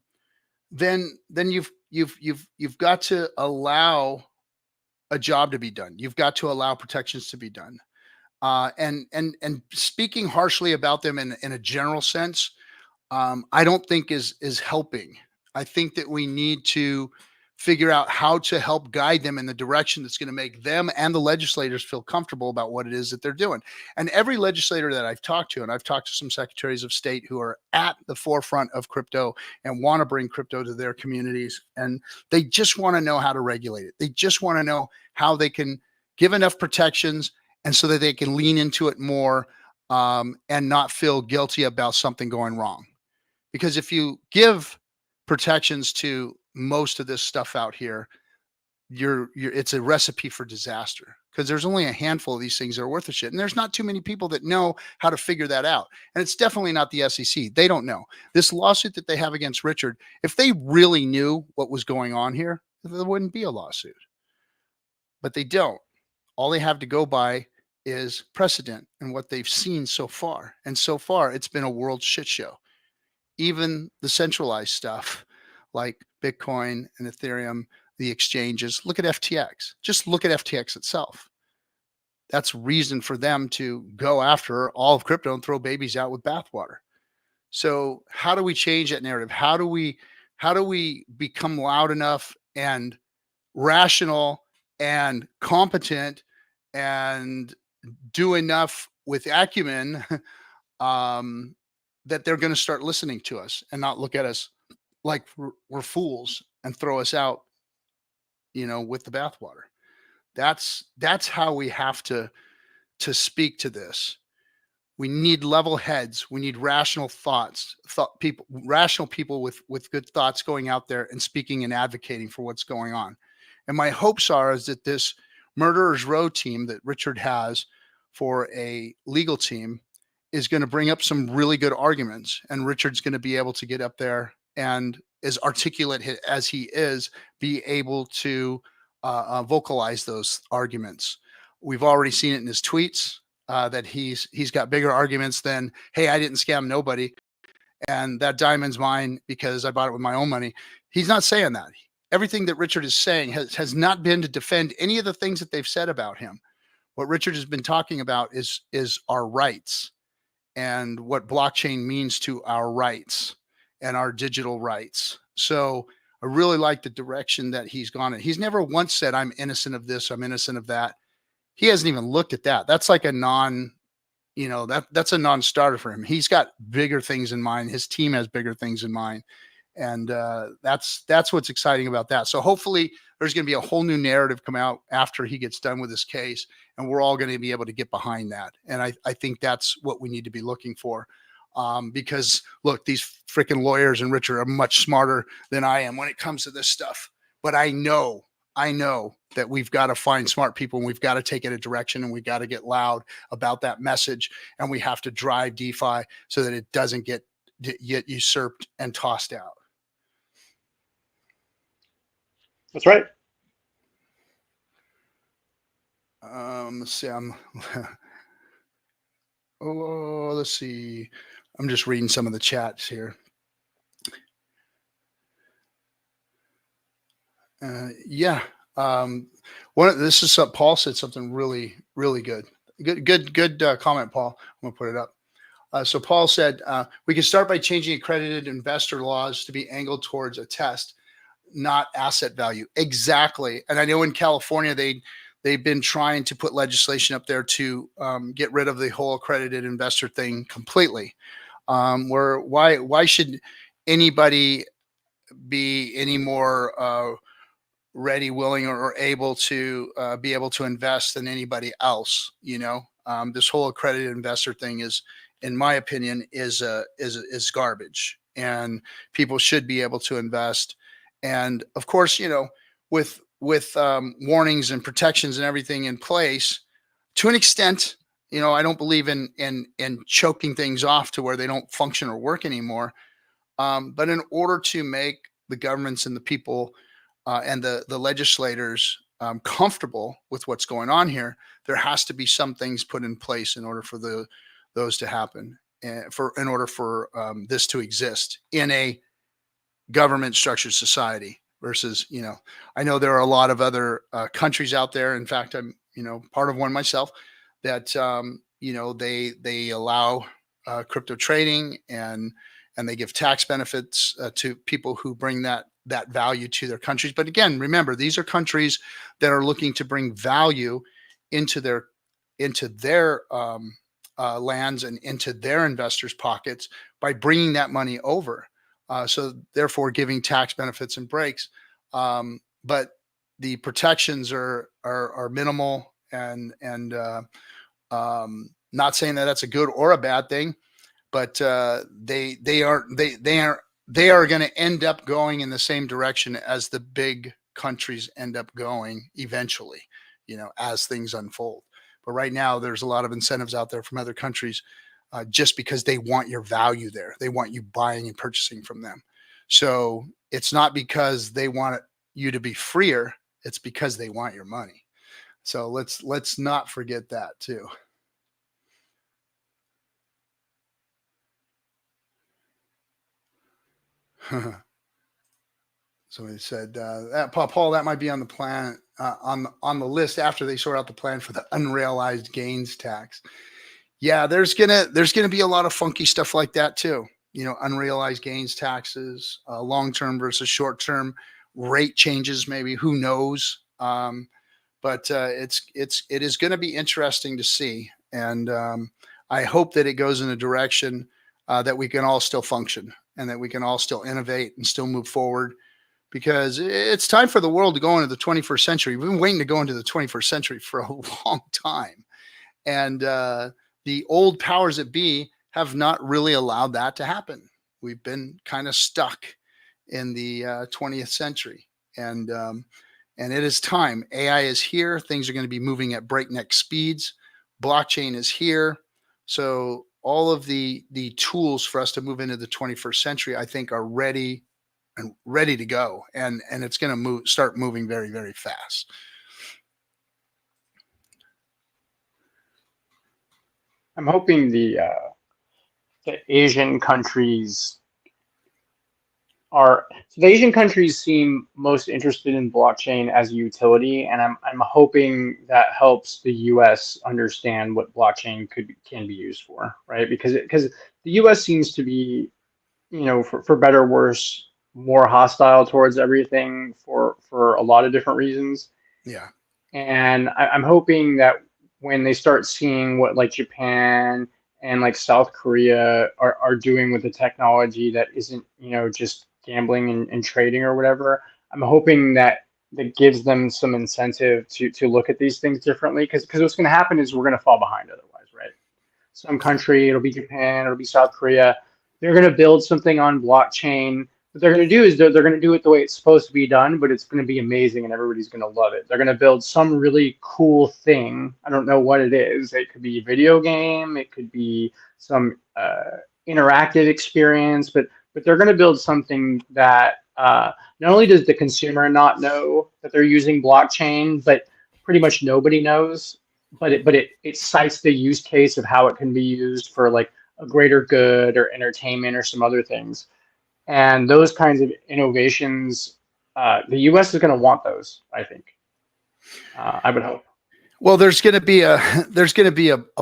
you've got to allow a job to be done. You've got to allow protections to be done. And speaking harshly about them in a general sense, I don't think is helping. I think that we need to figure out how to help guide them in the direction that's going to make them and the legislators feel comfortable about what it is that they're doing. And every legislator that I've talked to, and I've talked to some secretaries of state who are at the forefront of crypto and want to bring crypto to their communities, and they just want to know how to regulate it. They just want to know how they can give enough protections and so that they can lean into it more, and not feel guilty about something going wrong. Because if you give protections to most of this stuff out here, it's a recipe for disaster, because there's only a handful of these things that are worth a shit. And there's not too many people that know how to figure that out. And it's definitely not the SEC. They don't know. This lawsuit that they have against Richard, if they really knew what was going on here, there wouldn't be a lawsuit. But they don't. All they have to go by is precedent and what they've seen so far. And so far, it's been a world shit show. Even the centralized stuff like Bitcoin and Ethereum, the exchanges, look at FTX. Just look at FTX itself. That's reason for them to go after all of crypto and throw babies out with bathwater. So how do we change that narrative? How do we become loud enough and rational and competent and do enough with acumen that they're going to start listening to us and not look at us like we're fools and throw us out, with the bathwater. That's how we have to speak to this. We need level heads. We need rational rational people with good thoughts going out there and speaking and advocating for what's going on. And my hopes is that this Murderers Row team that Richard has for a legal team is going to bring up some really good arguments, and Richard's going to be able to get up there and, as articulate as he is, be able to vocalize those arguments. We've already seen it in his tweets that he's got bigger arguments than, hey, I didn't scam nobody, and that diamond's mine because I bought it with my own money. He's not saying that. Everything that Richard is saying has not been to defend any of the things that they've said about him. What Richard has been talking about is our rights and what blockchain means to our rights and our digital rights. So I really like the direction that he's gone in. He's never once said, I'm innocent of this, I'm innocent of that. He hasn't even looked at that. That's like a that's a non-starter for him. He's got bigger things in mind. His team has bigger things in mind. And that's what's exciting about that. So hopefully there's going to be a whole new narrative come out after he gets done with this case, and we're all going to be able to get behind that. And I think that's what we need to be looking for, because look, these freaking lawyers and Richard are much smarter than I am when it comes to this stuff. But I know that we've got to find smart people, and we've got to take it a direction, and we've got to get loud about that message, and we have to drive DeFi so that it doesn't get usurped and tossed out. That's right. Let's see. Let's see. I'm just reading some of the chats here. Yeah. This is Paul said something really, really good. Good comment, Paul. I'm gonna put it up. So Paul said, we can start by changing accredited investor laws to be angled towards a test, not asset value. Exactly. And I know in California, they've been trying to put legislation up there to get rid of the whole accredited investor thing completely. Why should anybody be any more ready, willing, or able to be able to invest than anybody else? This whole accredited investor thing is, in my opinion, is garbage, and people should be able to invest. And of course, with warnings and protections and everything in place, to an extent, I don't believe in choking things off to where they don't function or work anymore. But in order to make the governments and the people and the legislators comfortable with what's going on here, there has to be some things put in place in order for those to happen, and in order for this to exist in a government structured society. Versus, I know there are a lot of other countries out there. In fact, I'm part of one myself that they allow crypto trading, and they give tax benefits to people who bring that value to their countries. But again, remember, these are countries that are looking to bring value into their lands and into their investors' pockets by bringing that money over. So therefore, giving tax benefits and breaks. But the protections are minimal, and not saying that that's a good or a bad thing. But they are going to end up going in the same direction as the big countries end up going eventually, as things unfold. But right now, there's a lot of incentives out there from other countries just because they want your value there. They want you buying and purchasing from them. So it's not because they want you to be freer. It's because they want your money. So let's not forget that too. Somebody said that Paul, that might be on the plan on the list after they sort out the plan for the unrealized gains tax. Yeah, there's gonna be a lot of funky stuff like that too. Unrealized gains taxes, long-term versus short-term rate changes, maybe, who knows? But it is going to be interesting to see, and I hope that it goes in a direction that we can all still function, and that we can all still innovate and still move forward, because it's time for the world to go into the 21st century. We've been waiting to go into the 21st century for a long time, and the old powers that be have not really allowed that to happen. We've been kind of stuck in the 20th century, and it is time. AI is here. Things are going to be moving at breakneck speeds. Blockchain is here. So all of the tools for us to move into the 21st century, I think, are ready to go. And it's going to start moving very, very fast. I'm hoping the Asian countries the Asian countries seem most interested in blockchain as a utility, and I'm hoping that helps the U.S. understand what blockchain can be used for, right? Because the U.S. seems to be, for better or worse, more hostile towards everything for a lot of different reasons. Yeah. And I'm hoping that when they start seeing what like Japan and like South Korea are doing with the technology that isn't, just gambling and trading or whatever, I'm hoping that gives them some incentive to look at these things differently. Because what's going to happen is we're going to fall behind otherwise, right? Some country, it'll be Japan, it'll be South Korea. They're going to build something on blockchain. What they're going to do is they're going to do it the way it's supposed to be done, but it's going to be amazing and everybody's going to love it. They're going to build some really cool thing. I don't know what it is. It could be a video game. It could be some interactive experience, but they're going to build something that not only does the consumer not know that they're using blockchain, but pretty much nobody knows. But it cites the use case of how it can be used for like a greater good or entertainment or some other things. And those kinds of innovations, the U.S. is going to want those, I think. I would hope. Well, there's going to be a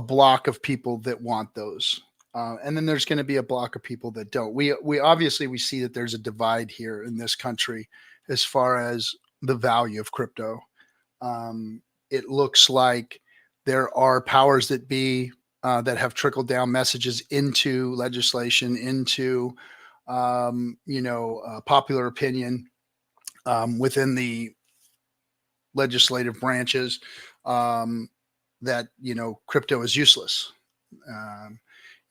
block of people that want those, and then there's going to be a block of people that don't. We obviously we see that there's a divide here in this country as far as the value of crypto. It looks like there are powers that be that have trickled down messages into legislation, into popular opinion within the legislative branches, that crypto is useless,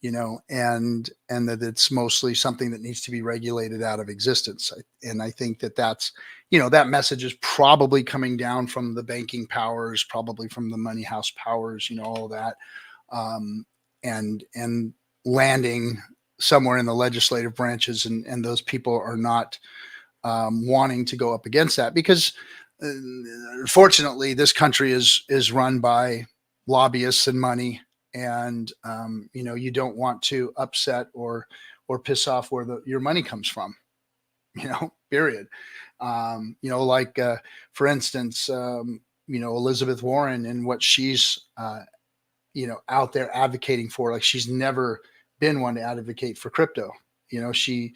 and that it's mostly something that needs to be regulated out of existence. And I think that's that message is probably coming down from the banking powers, probably from the money house powers, all of that. and landing somewhere in the legislative branches, and those people are not wanting to go up against that because, fortunately, this country is run by lobbyists and money, and you don't want to upset or piss off where your money comes from, period. Like for instance, Elizabeth Warren and what she's out there advocating for. Like, she's never been one to advocate for crypto. She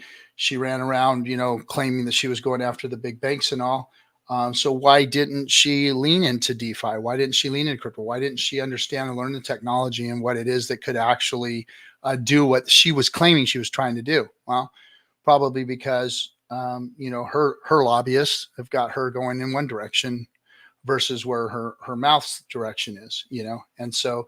ran around, claiming that she was going after the big banks and all. So why didn't she lean into DeFi? Why didn't she lean into crypto? Why didn't she understand and learn the technology and what it is that could actually do what she was claiming she was trying to do? Well, probably because her lobbyists have got her going in one direction versus where her mouth's direction is, and so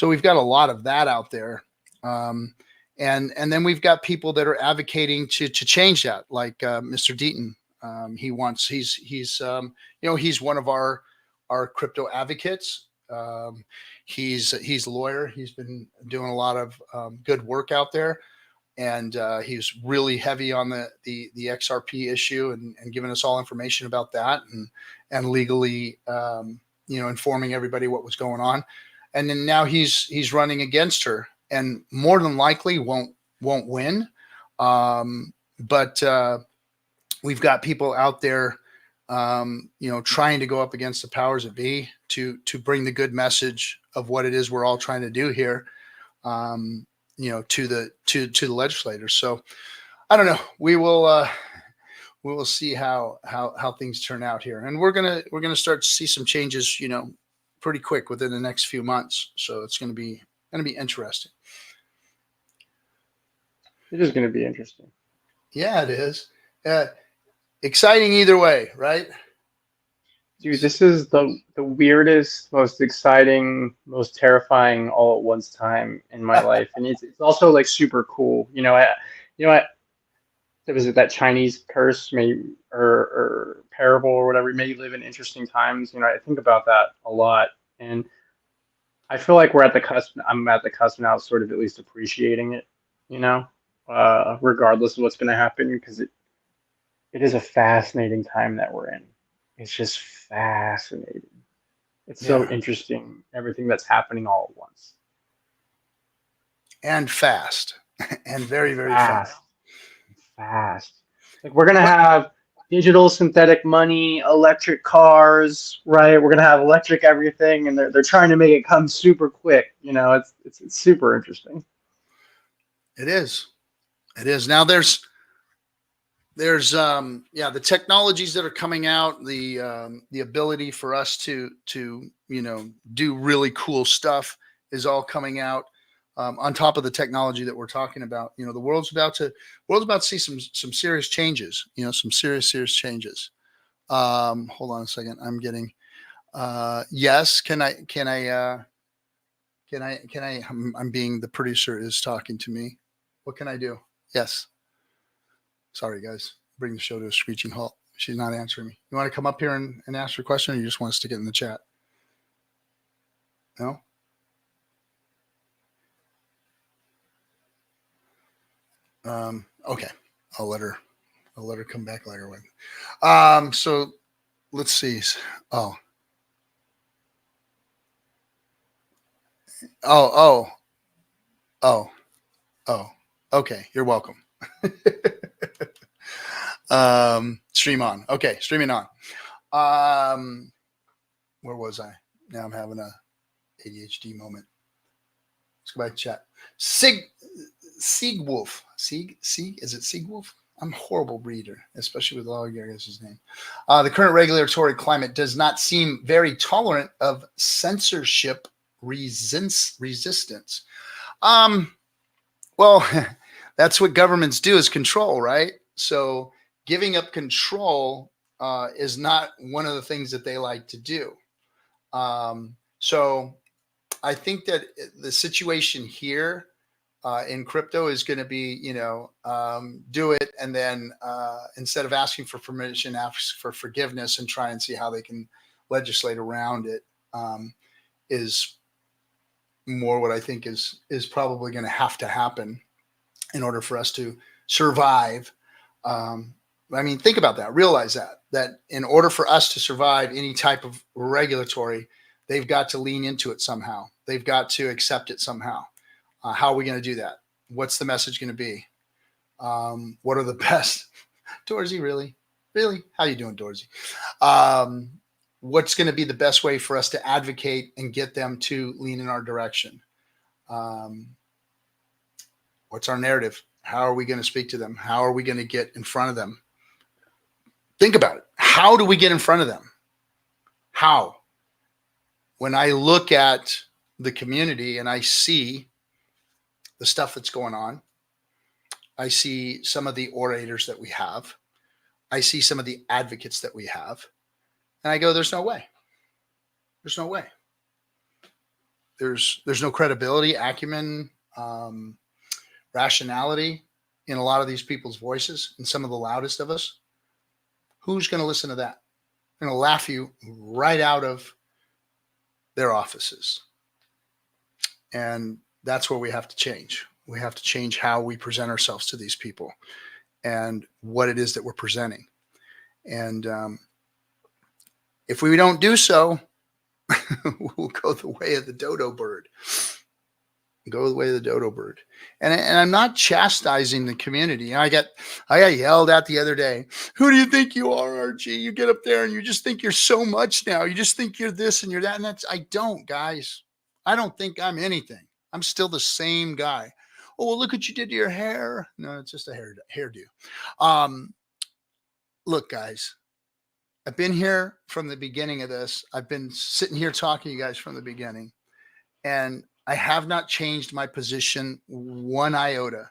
we've got a lot of that out there. And then we've got people that are advocating to change that, like Mr. Deaton. He's one of our crypto advocates. He's a lawyer. He's been doing a lot of good work out there, and he's really heavy on the XRP issue and giving us all information about that and legally informing everybody what was going on. And then now he's running against her, and more than likely won't win. But we've got people out there, trying to go up against the powers that be to bring the good message of what it is we're all trying to do here, to the legislators. So I don't know. We will see how things turn out here, and we're gonna start to see some changes, pretty quick within the next few months. So it's gonna be interesting. It is going to be interesting. Yeah, it is. Exciting either way, right? Dude, this is the weirdest, most exciting, most terrifying all at once time in my life, and it's also like super cool. Was it that Chinese curse, or parable or whatever? May live in interesting times. I think about that a lot, and I feel like we're at the cusp. I'm at the cusp now, sort of at least appreciating it. Regardless of what's going to happen, because it is a fascinating time that we're in. It's just fascinating. It's so interesting, everything that's happening all at once. And fast. And very, very fast. Fast. Like, we're going to have digital synthetic money, electric cars, right? We're going to have electric everything, and they're trying to make it come super quick. It's super interesting. It is. It is. Now there's the technologies that are coming out, the ability for us to do really cool stuff is all coming out, on top of the technology that we're talking about. The world's about to see some serious changes, some serious changes. Hold on a second. I'm getting, yes. I'm being, the producer is talking to me. What can I do? Yes. Sorry, guys. Bring the show to a screeching halt. She's not answering me. You want to come up here and ask her a question, or you just want to stick it in the chat? No? Okay. I'll let her come back later. So let's see. Oh. Okay. You're welcome. Stream on. Okay. Streaming on. Where was I? Now I'm having a ADHD moment. Let's go back to chat. Siegwolf. Is it Siegwolf? I'm a horrible reader, especially with Lawyer-Garris's name. The current regulatory climate does not seem very tolerant of censorship resistance. Well, that's what governments do, is control, right? So giving up control is not one of the things that they like to do. So I think that the situation here in crypto is going to be, do it, and then instead of asking for permission, ask for forgiveness and try and see how they can legislate around it, is more what I think is probably going to have to happen in order for us to survive. I mean, think about that. Realize that in order for us to survive any type of regulatory, they've got to lean into it somehow. They've got to accept it somehow. How are we going to do that? What's the message going to be? What are the best? Dorsey, really? How you doing, Dorsey? What's going to be the best way for us to advocate and get them to lean in our direction? What's our narrative? How are we going to speak to them? How are we going to get in front of them? Think about it. How do we get in front of them? How? When I look at the community and I see the stuff that's going on, I see some of the orators that we have. I see some of the advocates that we have. And I go, there's no way. There's no way. There's no credibility, acumen, rationality in a lot of these people's voices, and some of the loudest of us. Who's going to listen to that? They're going to laugh you right out of their offices. And that's where we have to change. We have to change how we present ourselves to these people and what it is that we're presenting. And if we don't do so, we'll go the way of the dodo bird. Go the way of the dodo bird. And I'm not chastising the community. I got yelled at the other day. Who do you think you are, RG? You get up there and you just think you're so much now. You just think you're this and you're that. And I don't, guys. I don't think I'm anything. I'm still the same guy. Oh, well, look what you did to your hair. No, it's just a hairdo. Look, guys, I've been here from the beginning of this. I've been sitting here talking to you guys from the beginning. And I have not changed my position one iota.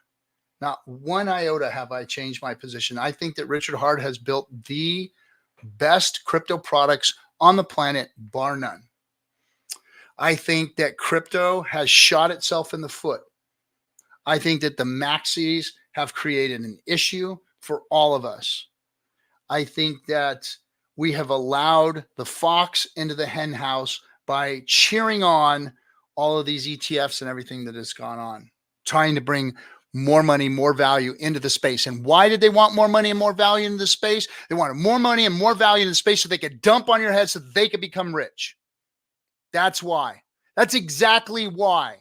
Not one iota have I changed my position. I think that Richard Hart has built the best crypto products on the planet, bar none. I think that crypto has shot itself in the foot. I think that the maxis have created an issue for all of us. I think that we have allowed the fox into the hen house by cheering on all of these ETFs and everything that has gone on, trying to bring more money, more value into the space. And why did they want more money and more value into the space? They wanted more money and more value in the space so they could dump on your head so that they could become rich. That's why. That's exactly why.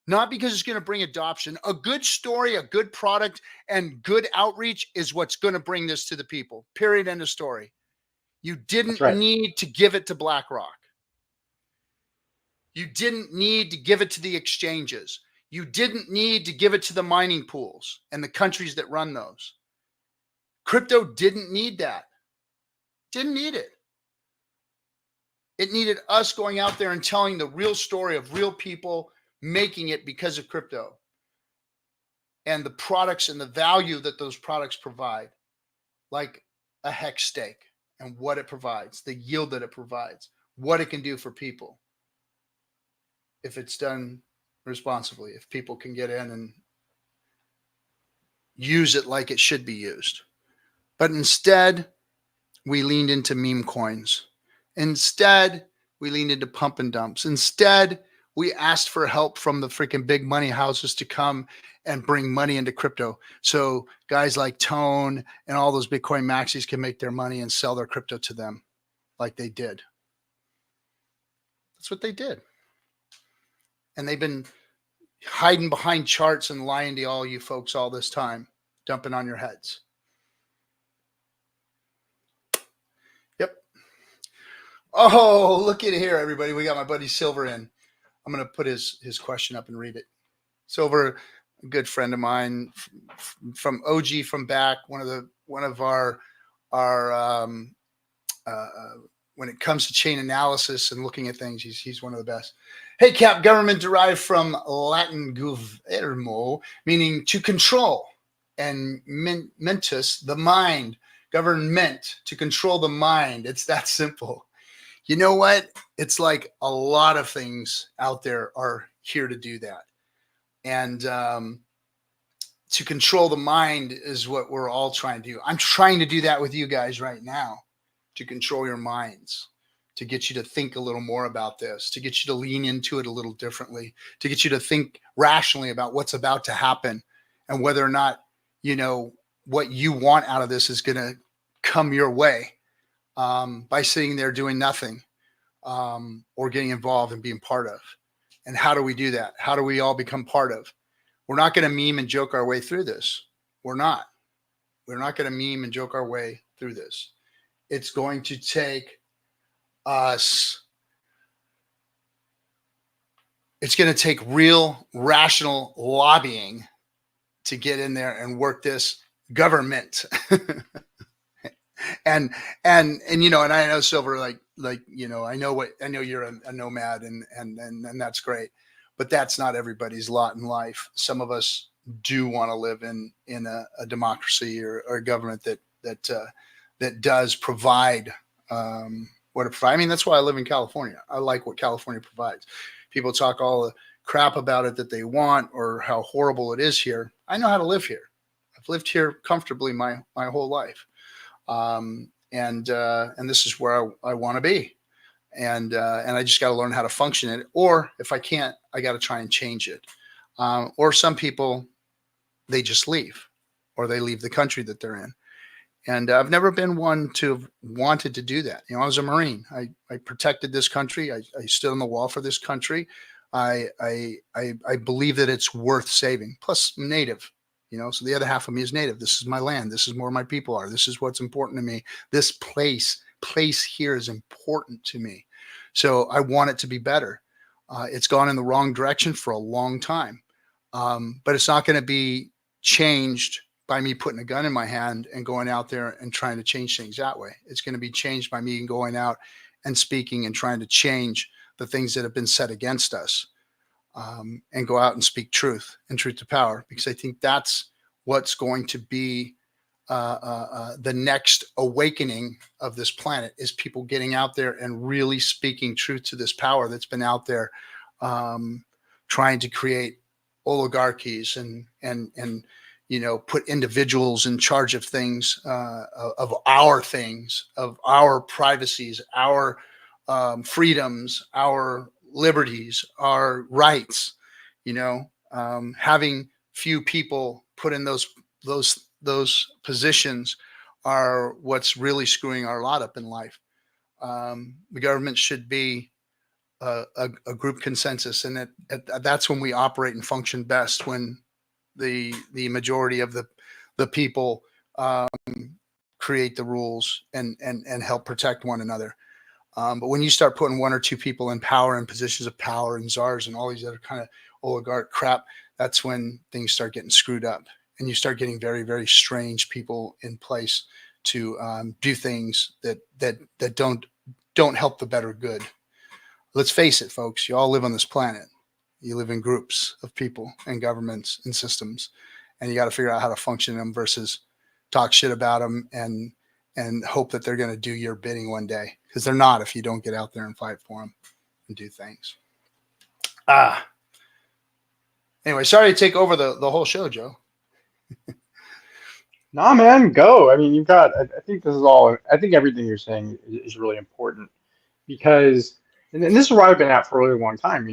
Not because it's going to bring adoption. A good story, a good product, and good outreach is what's going to bring this to the people. Period. End of story. You didn't need to give it to BlackRock. You didn't need to give it to the exchanges. You didn't need to give it to the mining pools and the countries that run those. Crypto didn't need that. Didn't need it. It needed us going out there and telling the real story of real people making it because of crypto and the products and the value that those products provide, like a hex stake and what it provides, the yield that it provides, what it can do for people. If it's done responsibly, if people can get in and use it like it should be used. But instead, we leaned into meme coins. Instead, we leaned into pump and dumps. Instead, we asked for help from the freaking big money houses to come and bring money into crypto. So guys like Tone and all those Bitcoin maxis can make their money and sell their crypto to them like they did. That's what they did. And they've been hiding behind charts and lying to all you folks all this time, dumping on your heads. Yep. Oh, look at here, everybody. We got my buddy Silver in. I'm going to put his question up and read it. Silver, a good friend of mine from OG from back, one of our when it comes to chain analysis and looking at things, he's one of the best. Hey, Cap, government derived from Latin governo, meaning to control, and mentis, the mind, government, to control the mind. It's that simple. You know what? It's like a lot of things out there are here to do that. And to control the mind is what we're all trying to do. I'm trying to do that with you guys right now, to control your minds, to get you to think a little more about this, to get you to lean into it a little differently, to get you to think rationally about what's about to happen and whether or not, what you want out of this is going to come your way by sitting there doing nothing or getting involved and being part of. And how do we do that? How do we all become part of? We're not going to meme and joke our way through this. We're not going to meme and joke our way through this. It's going to take us. It's going to take real rational lobbying to get in there and work this government. and I know Silver, I know you're a nomad and that's great, but that's not everybody's lot in life. Some of us do want to live in a democracy or a government that does provide what it provides. I mean, that's why I live in California. I like what California provides. People talk all the crap about it that they want or how horrible it is here. I know how to live here. I've lived here comfortably my whole life. And this is where I want to be. And I just got to learn how to function it. Or if I can't, I got to try and change it. Or some people, they just leave or they leave the country that they're in. And I've never been one to have wanted to do that. I was a Marine. I protected this country. I stood on the wall for this country. I believe that it's worth saving. Plus, I'm Native. So the other half of me is Native. This is my land. This is where my people are. This is what's important to me. This place here is important to me. So I want it to be better. It's gone in the wrong direction for a long time. But it's not going to be changed by me putting a gun in my hand and going out there and trying to change things that way. It's going to be changed by me going out and speaking and trying to change the things that have been said against us, and go out and speak truth and truth to power, because I think that's what's going to be the next awakening of this planet, is people getting out there and really speaking truth to this power that's been out there, trying to create oligarchies and put individuals in charge of things, of our privacies, our freedoms, our liberties, our rights. Having few people put in those positions are what's really screwing our lot up in life. The government should be a group consensus, and that's when we operate and function best, when the majority of the people create the rules and help protect one another. But when you start putting one or two people in power and positions of power and czars and all these other kind of oligarch crap, that's when things start getting screwed up, and you start getting very, very strange people in place to do things that don't help the better good. Let's face it, folks. You all live on this planet. You live in groups of people and governments and systems, and you got to figure out how to function in them versus talk shit about them and hope that they're going to do your bidding one day, because they're not if you don't get out there and fight for them and do things. Anyway, sorry to take over the whole show, Joe. Nah, man, go. I mean, I think everything you're saying is really important, because, and this is where I've been at for a really long time.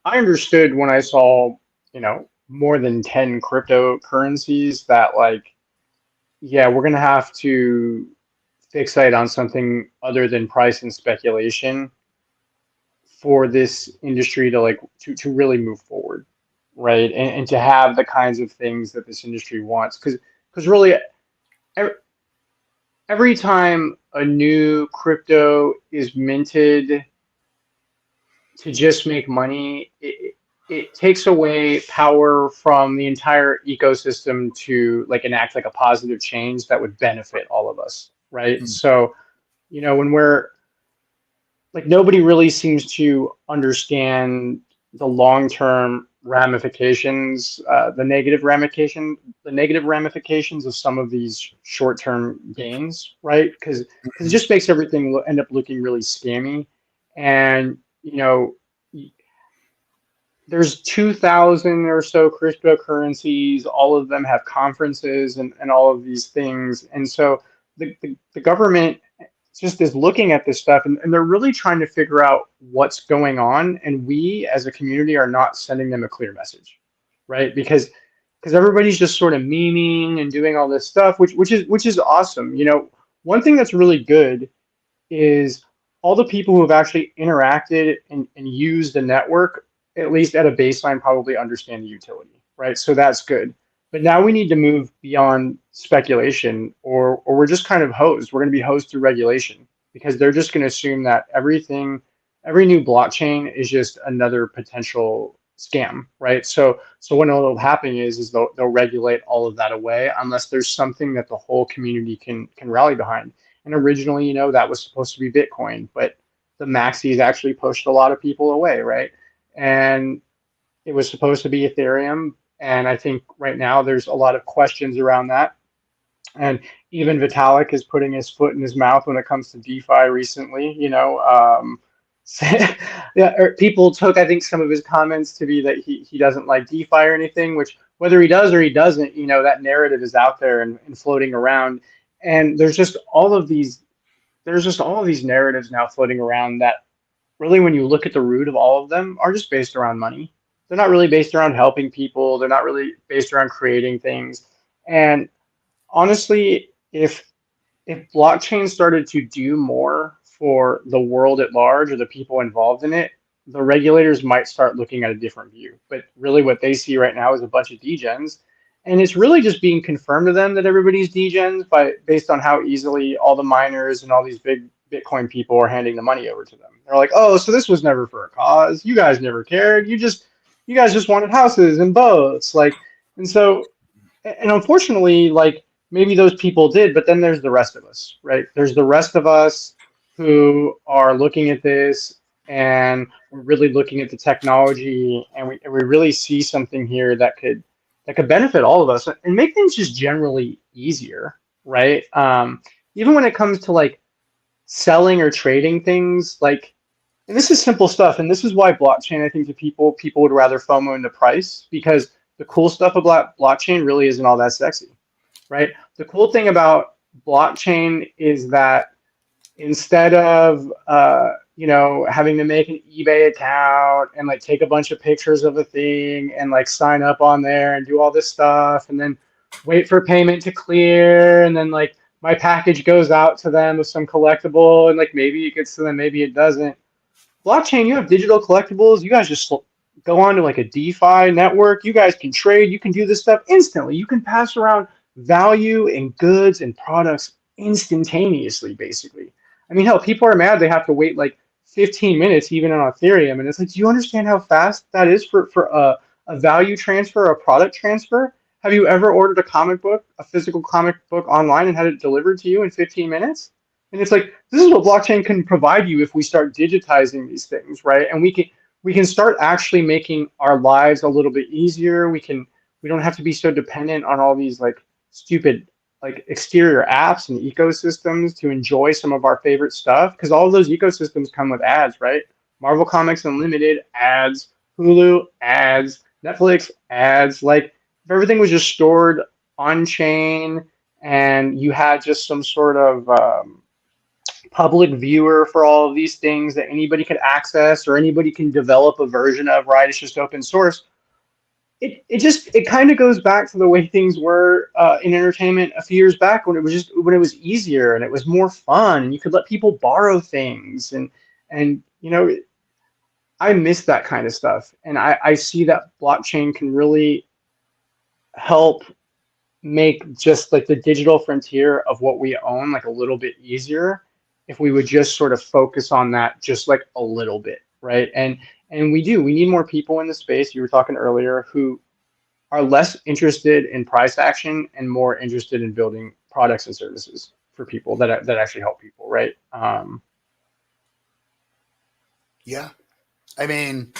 I understood when I saw, more than 10 cryptocurrencies that, we're going to have to fixate on something other than price and speculation for this industry to really move forward, right? And to have the kinds of things that this industry wants. Because really, every time a new crypto is minted to just make money, it takes away power from the entire ecosystem to enact a positive change that would benefit all of us, right? Mm-hmm. So, when we're nobody really seems to understand the long-term ramifications, the negative ramifications of some of these short-term gains, right? Because it just makes everything end up looking really scammy. And there's 2,000 or so cryptocurrencies. All of them have conferences and all of these things. And so the government just is looking at this stuff, and they're really trying to figure out what's going on, and we as a community are not sending them a clear message, right? Because everybody's just sort of memeing and doing all this stuff, which is awesome. You know, one thing that's really good is all the people who have actually interacted and used the network, at least at a baseline, probably understand the utility, right? So that's good. But now we need to move beyond speculation, or we're just kind of hosed. We're going to be hosed through regulation because they're just going to assume that everything, every new blockchain is just another potential scam, right? So what will happen is they'll regulate all of that away unless there's something that the whole community can rally behind. And originally, you know, that was supposed to be Bitcoin, but the maxis actually pushed a lot of people away, right? And it was supposed to be Ethereum. And I think right now there's a lot of questions around that. And even Vitalik is putting his foot in his mouth when it comes to DeFi recently, you know. Yeah, people took, I think, some of his comments to be that he doesn't like DeFi or anything, which whether he does or he doesn't, you know, that narrative is out there and floating around. And there's just all of these narratives now floating around that really, when you look at the root of all of them, are just based around money. They're not really based around helping people. They're not really based around creating things. And honestly, if blockchain started to do more for the world at large or the people involved in it, the regulators might start looking at a different view. But really what they see right now is a bunch of degens. And it's really just being confirmed to them that everybody's degens based on how easily all the miners and all these big Bitcoin people are handing the money over to them. They're like, oh, so this was never for a cause. You guys never cared. You guys just wanted houses and boats. Like, and unfortunately, like, maybe those people did, but then there's the rest of us, right? There's the rest of us who are looking at this and we're really looking at the technology, and we really see something here that could benefit all of us and make things just generally easier, right? Even when it comes to like selling or trading things, like, and this is simple stuff, and this is why blockchain, I think, to people would rather FOMO into price, because the cool stuff about blockchain really isn't all that sexy, right? The cool thing about blockchain is that instead of you know, having to make an eBay account and like take a bunch of pictures of a thing and like sign up on there and do all this stuff and then wait for payment to clear, and then like my package goes out to them with some collectible and like maybe it gets to them, maybe it doesn't. Blockchain, you have digital collectibles. You guys just go on to like a DeFi network. You guys can trade. You can do this stuff instantly. You can pass around value and goods and products instantaneously, basically. I mean, hell, people are mad they have to wait like 15 minutes even on Ethereum. And it's like, do you understand how fast that is for a value transfer, a product transfer? Have you ever ordered a comic book, a physical comic book online and had it delivered to you in 15 minutes? And it's like, this is what blockchain can provide you if we start digitizing these things, right? And we can start actually making our lives a little bit easier. We don't have to be so dependent on all these like stupid like exterior apps and ecosystems to enjoy some of our favorite stuff, because all of those ecosystems come with ads, right? Marvel Comics Unlimited ads, Hulu ads, Netflix ads. Like, if everything was just stored on chain and you had just some sort of public viewer for all of these things that anybody could access or anybody can develop a version of, right? It's just open source. It kind of goes back to the way things were in entertainment a few years back, when it was easier and it was more fun and you could let people borrow things, and you know, I miss that kind of stuff, and I see that blockchain can really help make just like the digital frontier of what we own like a little bit easier if we would just sort of focus on that just like a little bit, right? And we need more people in the space. You were talking earlier, who are less interested in price action and more interested in building products and services for people that actually help people, right? Yeah, I mean,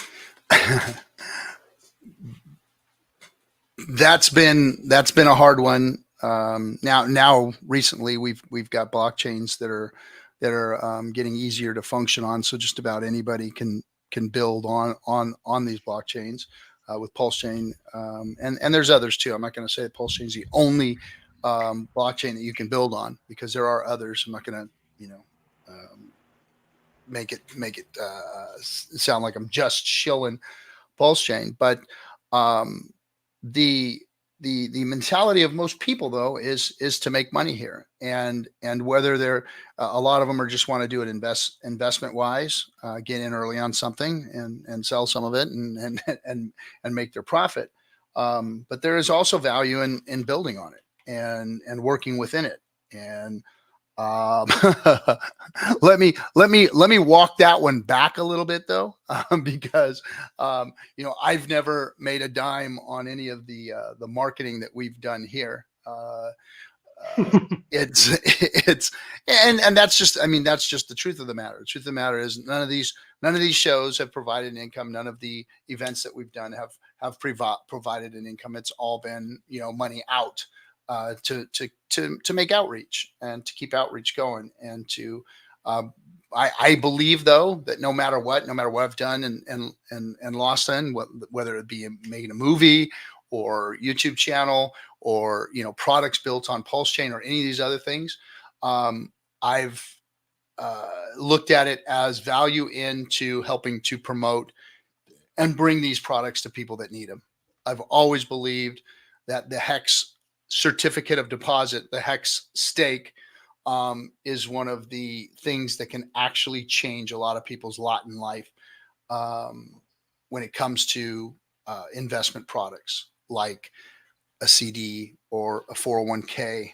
that's been a hard one. Now recently we've got blockchains that are getting easier to function on, so just about anybody can build on these blockchains with PulseChain, and there's others too. I'm not going to say that PulseChain is the only blockchain that you can build on, because there are others. I'm not going to make it sound like I'm just shilling PulseChain, but the mentality of most people though is to make money here, and whether they're a lot of them are just want to do it investment wise, get in early on something and sell some of it and make their profit. But there is also value in building on it and working within it. And um, let me walk that one back a little bit though, because I've never made a dime on any of the marketing that we've done here. It's and that's just, I mean, that's just the truth of the matter. The truth of the matter is none of these shows have provided an income. None of the events that we've done have provided an income. It's all been money out to make outreach and to keep outreach going and to I believe though that no matter what I've done and lost in, whether it be making a movie or YouTube channel or products built on PulseChain or any of these other things, I've looked at it as value into helping to promote and bring these products to people that need them. I've always believed that the Hex certificate of deposit, the Hex stake, is one of the things that can actually change a lot of people's lot in life when it comes to investment products like a CD or a 401k.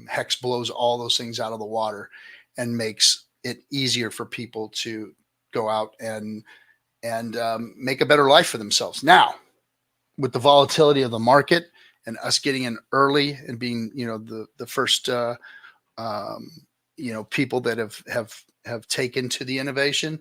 Hex blows all those things out of the water and makes it easier for people to go out and make a better life for themselves. Now, with the volatility of the market and us getting in early and being, the first, people that have taken to the innovation,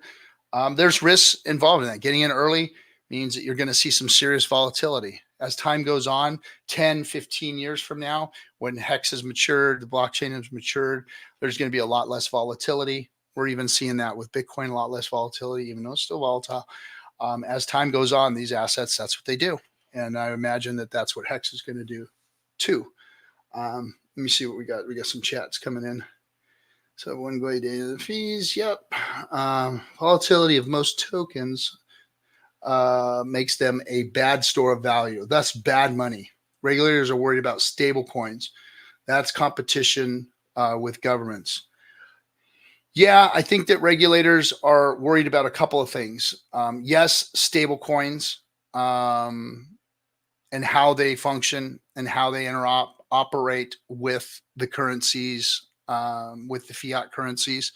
there's risks involved in that. Getting in early means that you're going to see some serious volatility as time goes on. 10, 15 years from now, when Hex has matured, the blockchain has matured, there's going to be a lot less volatility. We're even seeing that with Bitcoin, a lot less volatility, even though it's still volatile. As time goes on, these assets, that's what they do. And I imagine that that's what Hex is going to do too. Let me see what we got. We got some chats coming in. So one way data the fees. Yep. Volatility of most tokens makes them a bad store of value. That's bad money. Regulators are worried about stable coins. That's competition with governments. Yeah, I think that regulators are worried about a couple of things. Yes, stable coins and how they function and how they operate with the currencies, with the fiat currencies.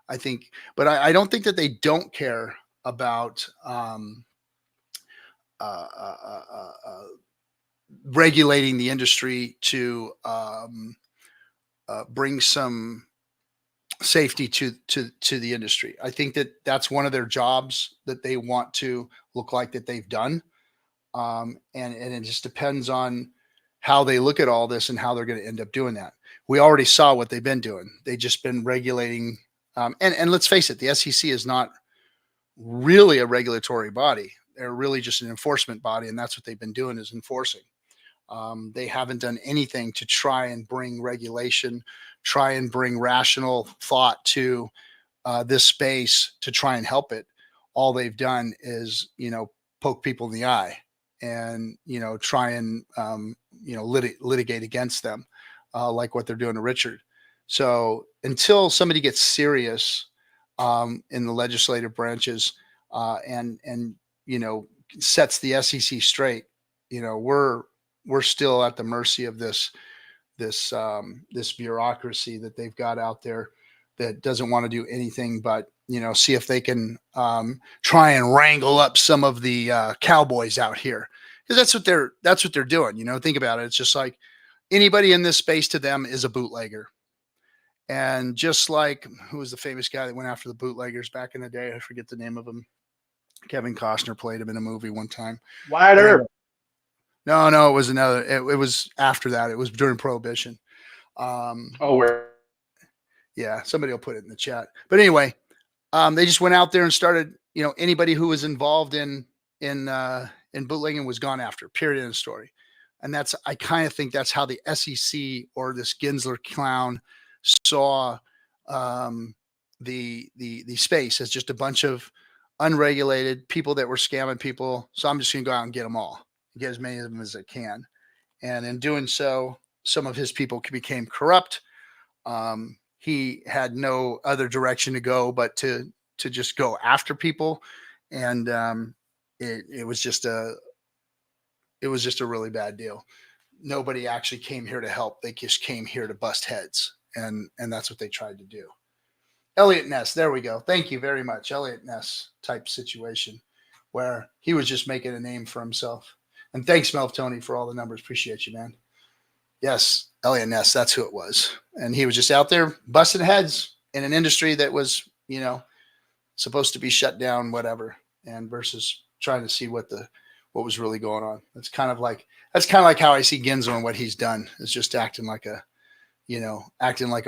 I think, but I don't think that they don't care about regulating the industry to bring some safety to the industry. I think that that's one of their jobs that they want to look like that they've done. And it just depends on how they look at all this and how they're going to end up doing that. We already saw what they've been doing. They've just been regulating. And let's face it, the SEC is not really a regulatory body. They're really just an enforcement body. And that's what they've been doing, is enforcing. They haven't done anything to try and bring regulation, try and bring rational thought to this space to try and help it. All they've done is, poke people in the eye and, try and, litigate against them, like what they're doing to Richard. So until somebody gets serious in the legislative branches and sets the SEC straight, we're still at the mercy of this bureaucracy that they've got out there that doesn't want to do anything but see if they can try and wrangle up some of the cowboys out here, because that's what they're doing. Think about it. It's just like anybody in this space to them is a bootlegger. And just like, who was the famous guy that went after the bootleggers back in the day? I forget the name of him. Kevin Costner played him in a movie one time. Wyatt Earp. No, it was another. It was after that. It was during Prohibition. Yeah, somebody will put it in the chat. But anyway, they just went out there and started. Anybody who was involved in bootlegging was gone after. Period. End of story. And I kind of think that's how the SEC or this Gensler clown saw the space as just a bunch of unregulated people that were scamming people. So I'm just going to go out and get them all, get as many of them as I can. And in doing so, some of his people became corrupt. He had no other direction to go but to just go after people, and it was just a really bad deal. Nobody actually came here to help; they just came here to bust heads, and that's what they tried to do. Elliot Ness, there we go. Thank you very much, Elliot Ness type situation, where he was just making a name for himself. And thanks, Melv Tony, for all the numbers. Appreciate you, man. Yes, Elliot Ness, that's who it was. And he was just out there busting heads in an industry that was, supposed to be shut down, whatever, and versus trying to see what was really going on. That's kind of like how I see Ginzo and what he's done, is just acting like a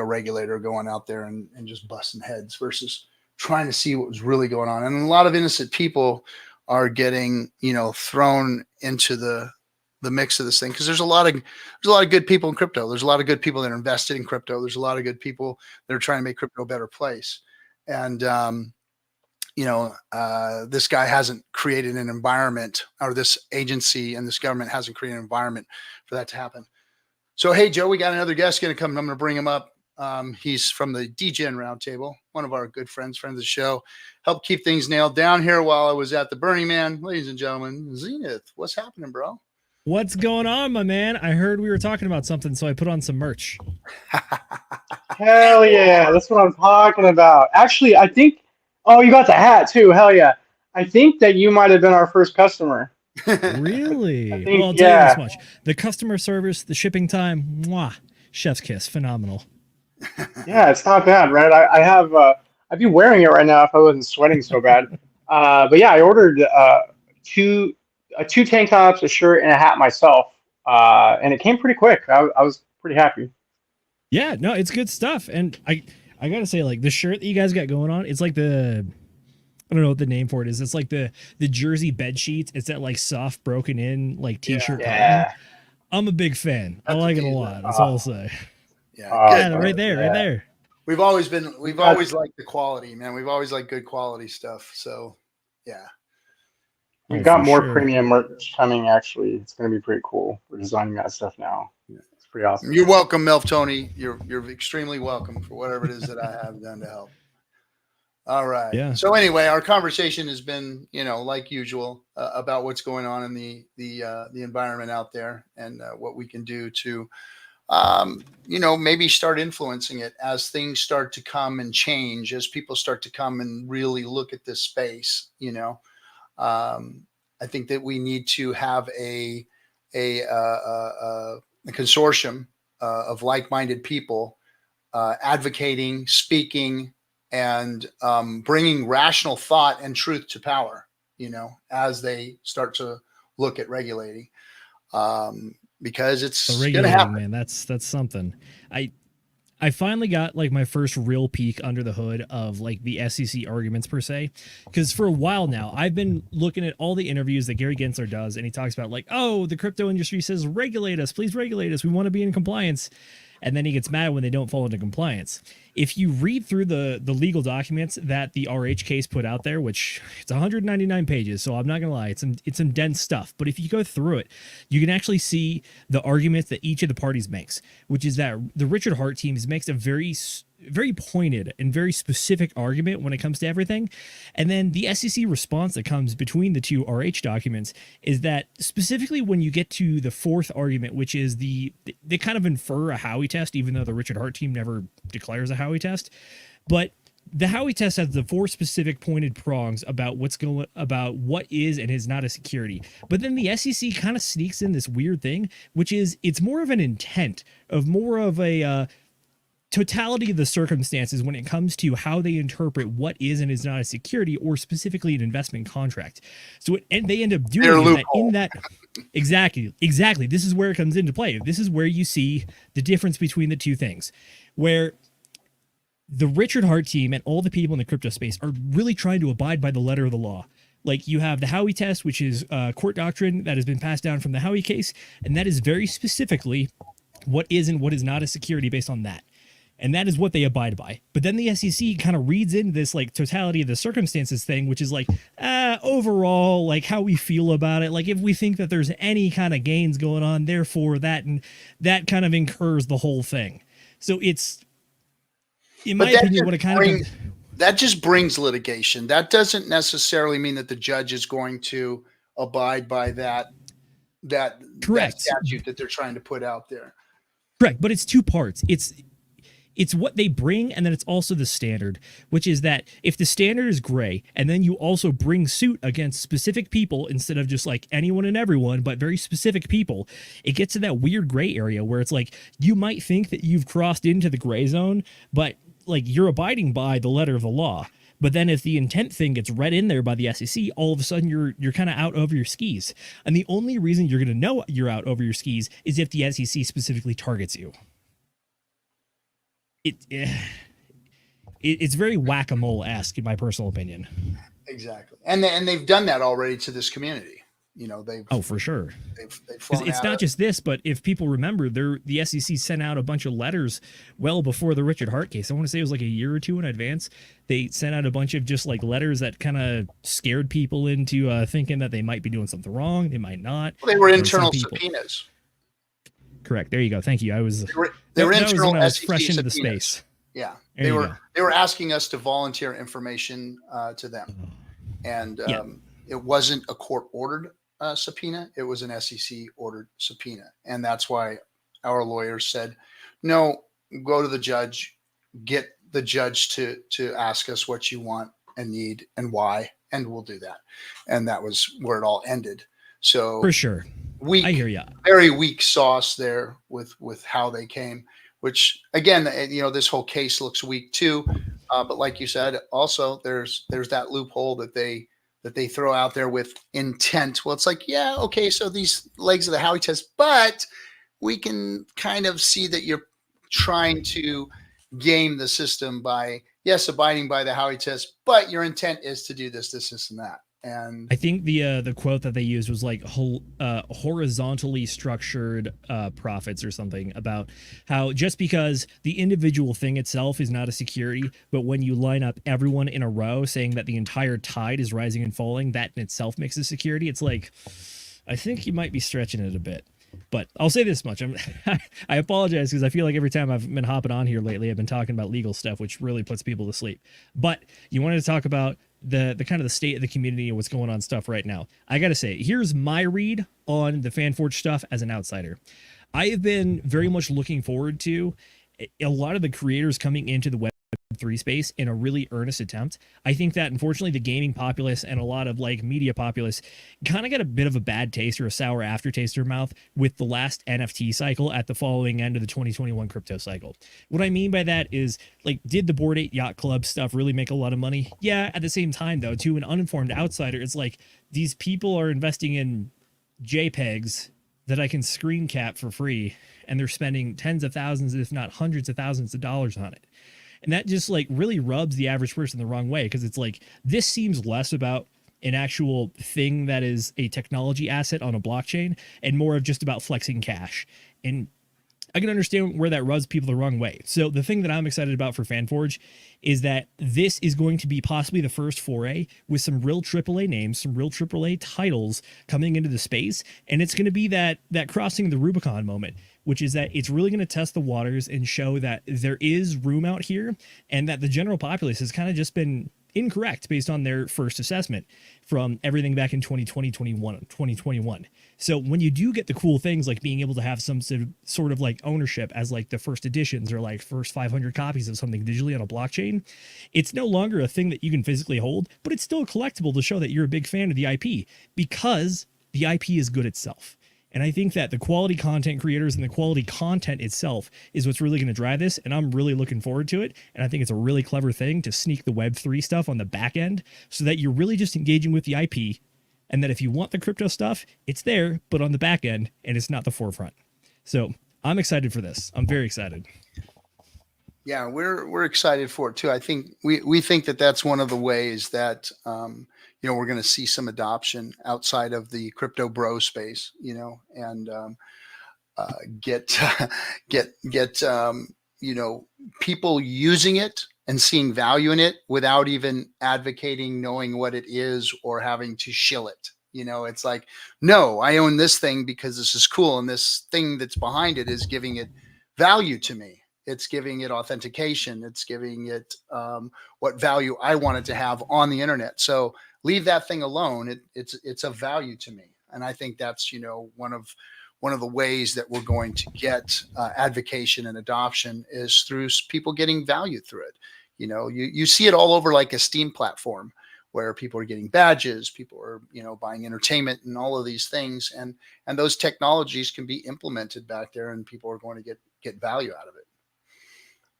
regulator, going out there and just busting heads versus trying to see what was really going on. And a lot of innocent people are getting, thrown into the mix of this thing, because there's a lot of good people in crypto. There's a lot of good people that are invested in crypto. There's a lot of good people that are trying to make crypto a better place. And this guy hasn't created an environment, or this agency and this government hasn't created an environment for that to happen. So, hey, Joe, we got another guest going to come. I'm going to bring him up. He's from the DGen Roundtable, one of our good friends of the show. Helped keep things nailed down here while I was at the Burning Man. Ladies and gentlemen, Zenith, what's happening, bro? What's going on, my man? I heard we were talking about something, so I put on some merch. Hell yeah, that's what I'm talking about. Actually, I think, you got the hat too. Hell yeah. I think that you might have been our first customer. Really? Well, I'll tell you this much. The customer service, the shipping time, mwah, chef's kiss, phenomenal. Yeah, it's not bad, right? I'd be wearing it right now if I wasn't sweating so bad. But yeah, I ordered two tank tops, a shirt, and a hat myself. And it came pretty quick. I was pretty happy. Yeah, no, it's good stuff. And I gotta say, like, the shirt that you guys got going on, it's like I don't know what the name for it is. It's like the jersey bed sheets. It's that like soft broken in like t-shirt. Yeah. I'm a big fan. I like it a lot. That's all I'll say. Yeah, right there. We've always liked the quality, man. We've always liked good quality stuff. So yeah. We've got more premium merch coming, actually. It's gonna be pretty cool. We're designing that stuff now. It's pretty awesome. You're welcome, Melv Tony. You're extremely welcome for whatever it is that I have done to help. All right. Yeah. So anyway, our conversation has been, like usual, about what's going on in the environment out there, and what we can do to, maybe start influencing it as things start to come and change, as people start to come and really look at this space. I think that we need to have a consortium of like-minded people advocating, speaking, and bringing rational thought and truth to power, as they start to look at regulating, because it's going to happen. Man, that's something. I finally got like my first real peek under the hood of like the SEC arguments per se, because for a while now I've been looking at all the interviews that Gary Gensler does, and he talks about like, oh, the crypto industry says regulate us, please regulate us, we want to be in compliance. And then he gets mad when they don't fall into compliance. If you read through the legal documents that the RH case put out there, which it's 199 pages, so I'm not going to lie, it's some dense stuff. But if you go through it, you can actually see the arguments that each of the parties makes, which is that the Richard Hart team makes a very pointed and very specific argument when it comes to everything. And then the SEC response that comes between the two RH documents is that specifically when you get to the fourth argument, which is they kind of infer a Howey test, even though the Richard Hart team never declares a Howey test. But the Howey test has the four specific pointed prongs about what is and is not a security. But then the SEC kind of sneaks in this weird thing, which is it's more of an intent of more of a totality of the circumstances when it comes to how they interpret what is and is not a security, or specifically an investment contract. So they end up doing that in that. Exactly. This is where it comes into play. This is where you see the difference between the two things, where the Richard Hart team and all the people in the crypto space are really trying to abide by the letter of the law. Like you have the Howey test, which is court doctrine that has been passed down from the Howey case. And that is very specifically what is and what is not a security based on that. And that is what they abide by. But then the SEC kind of reads into this like totality of the circumstances thing, which is like, overall, like how we feel about it. Like if we think that there's any kind of gains going on, therefore that, and that kind of incurs the whole thing. So it's, in my opinion, what it kind of... That just brings litigation. That doesn't necessarily mean that the judge is going to abide by that statute that they're trying to put out there. Correct. But it's two parts. It's what they bring, and then it's also the standard, which is that if the standard is gray, and then you also bring suit against specific people instead of just like anyone and everyone, but very specific people, it gets to that weird gray area where it's like you might think that you've crossed into the gray zone, but like you're abiding by the letter of the law. But then if the intent thing gets read in there by the SEC, all of a sudden you're kind of out over your skis. And the only reason you're going to know you're out over your skis is if the SEC specifically targets you. It's very whack-a-mole-esque in my personal opinion. Exactly. And they've done that already to this community. You know, for sure. It's not just this, but if people remember, the SEC sent out a bunch of letters well before the Richard Hart case. I want to say it was like a year or two in advance. They sent out a bunch of just like letters that kind of scared people into thinking that they might be doing something wrong. They might not. Well, they were internal subpoenas. Correct. There you go. Thank you. They were internal when I was SEC fresh into the subpoenas. space. Yeah, they were asking us to volunteer information to them, and it wasn't a court-ordered subpoena. It was an SEC-ordered subpoena, and that's why our lawyers said, "No, go to the judge, get the judge to ask us what you want and need and why, and we'll do that." And that was where it all ended. So for sure. I hear you. Very weak sauce there with how they came, which again, you know, this whole case looks weak too. But like you said, also there's that loophole that they throw out there with intent. Well, it's like, yeah, okay, so these legs of the Howey test, but we can kind of see that you're trying to game the system by, yes, abiding by the Howey test, but your intent is to do this, and that. And I think the quote that they used was like horizontally structured profits or something, about how just because the individual thing itself is not a security, but when you line up everyone in a row saying that the entire tide is rising and falling, that in itself makes a security. It's like, I think you might be stretching it a bit. But I'll say this much. I apologize because I feel like every time I've been hopping on here lately, I've been talking about legal stuff, which really puts people to sleep. But you wanted to talk about the kind of the state of the community and what's going on stuff right now. I got to say, here's my read on the FanForge stuff as an outsider. I have been very much looking forward to a lot of the creators coming into the Web3 space in a really earnest attempt. I think that unfortunately the gaming populace and a lot of like media populace kind of got a bit of a bad taste or a sour aftertaste in their mouth with the last NFT cycle at the following end of the 2021 crypto cycle. What I mean by that is, like, did the Bored Ape Yacht Club stuff really make a lot of money? Yeah. At the same time, though, to an uninformed outsider, it's like these people are investing in JPEGs that I can screen cap for free, and they're spending tens of thousands, if not hundreds of thousands of dollars on it. And that just like really rubs the average person the wrong way, because it's like, this seems less about an actual thing that is a technology asset on a blockchain and more of just about flexing cash. And I can understand where that rubs people the wrong way. So the thing that I'm excited about for FanForge is that this is going to be possibly the first foray with some real AAA names, some real AAA titles coming into the space. And it's going to be that crossing the Rubicon moment, which is that it's really going to test the waters and show that there is room out here, and that the general populace has kind of just been incorrect based on their first assessment from everything back in 2021. So when you do get the cool things like being able to have some sort of like ownership as like the first editions or like first 500 copies of something digitally on a blockchain, it's no longer a thing that you can physically hold, but it's still a collectible to show that you're a big fan of the IP, because the IP is good itself. And I think that the quality content creators and the quality content itself is what's really going to drive this. And I'm really looking forward to it. And I think it's a really clever thing to sneak the Web3 stuff on the back end so that you're really just engaging with the IP. And that if you want the crypto stuff, it's there, but on the back end, and it's not the forefront. So I'm excited for this. I'm very excited. Yeah, we're excited for it too. I think we think that that's one of the ways that, you know, we're going to see some adoption outside of the crypto bro space, you know, and get people using it and seeing value in it without even advocating, knowing what it is, or having to shill it. It's like, no, I own this thing because this is cool, and this thing that's behind it is giving it value to me. It's giving it authentication. It's giving it what value I want it to have on the internet. So leave that thing alone. It's a value to me, and I think that's one of the ways that we're going to get advocation and adoption is through people getting value through it. You see it all over, like a Steam platform, where people are getting badges, people are, buying entertainment and all of these things. And those technologies can be implemented back there, and people are going to get value out of it.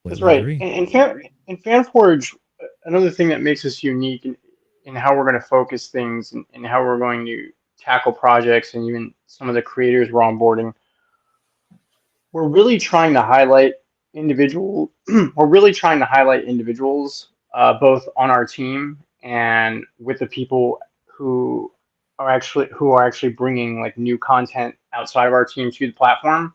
That's right. And FanForge, another thing that makes us unique in how we're going to focus things and how we're going to tackle projects, and even some of the creators we're onboarding, we're really trying to highlight individuals, both on our team and with the people who are actually bringing like new content outside of our team to the platform.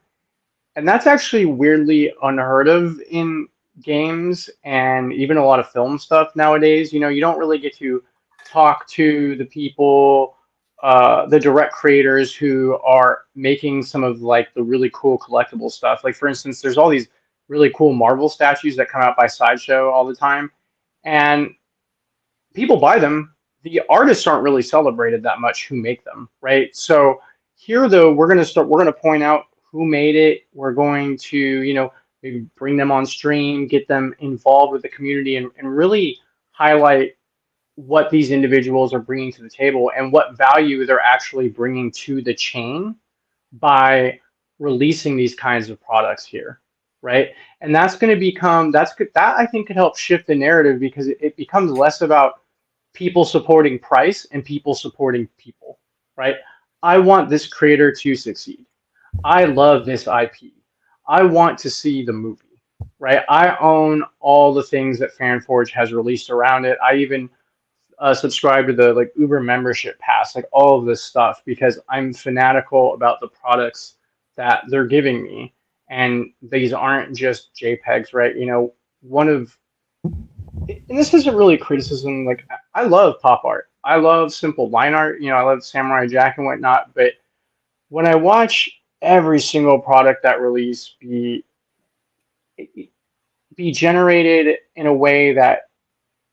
And that's actually weirdly unheard of in games and even a lot of film stuff nowadays. You don't really get to talk to the people, the direct creators who are making some of like the really cool collectible stuff. Like, for instance, there's all these really cool Marvel statues that come out by Sideshow all the time, and people buy them. The artists aren't really celebrated that much who make them, right? So here, though, we're going to point out who made it. We're going to, maybe bring them on stream, get them involved with the community, and really highlight what these individuals are bringing to the table and what value they're actually bringing to the chain by releasing these kinds of products here, right? And that's going to become, that I think could help shift the narrative, because it becomes less about people supporting price and people supporting people, right? I want this creator to succeed. I love this IP. I want to see the movie, right? I own all the things that FanForge has released around it. I even subscribe to the like Uber membership pass, like all of this stuff, because I'm fanatical about the products that they're giving me. And these aren't just JPEGs, right? And this isn't really criticism. Like, I love pop art. I love simple line art. I love Samurai Jack and whatnot. But when I watch every single product that release be generated in a way that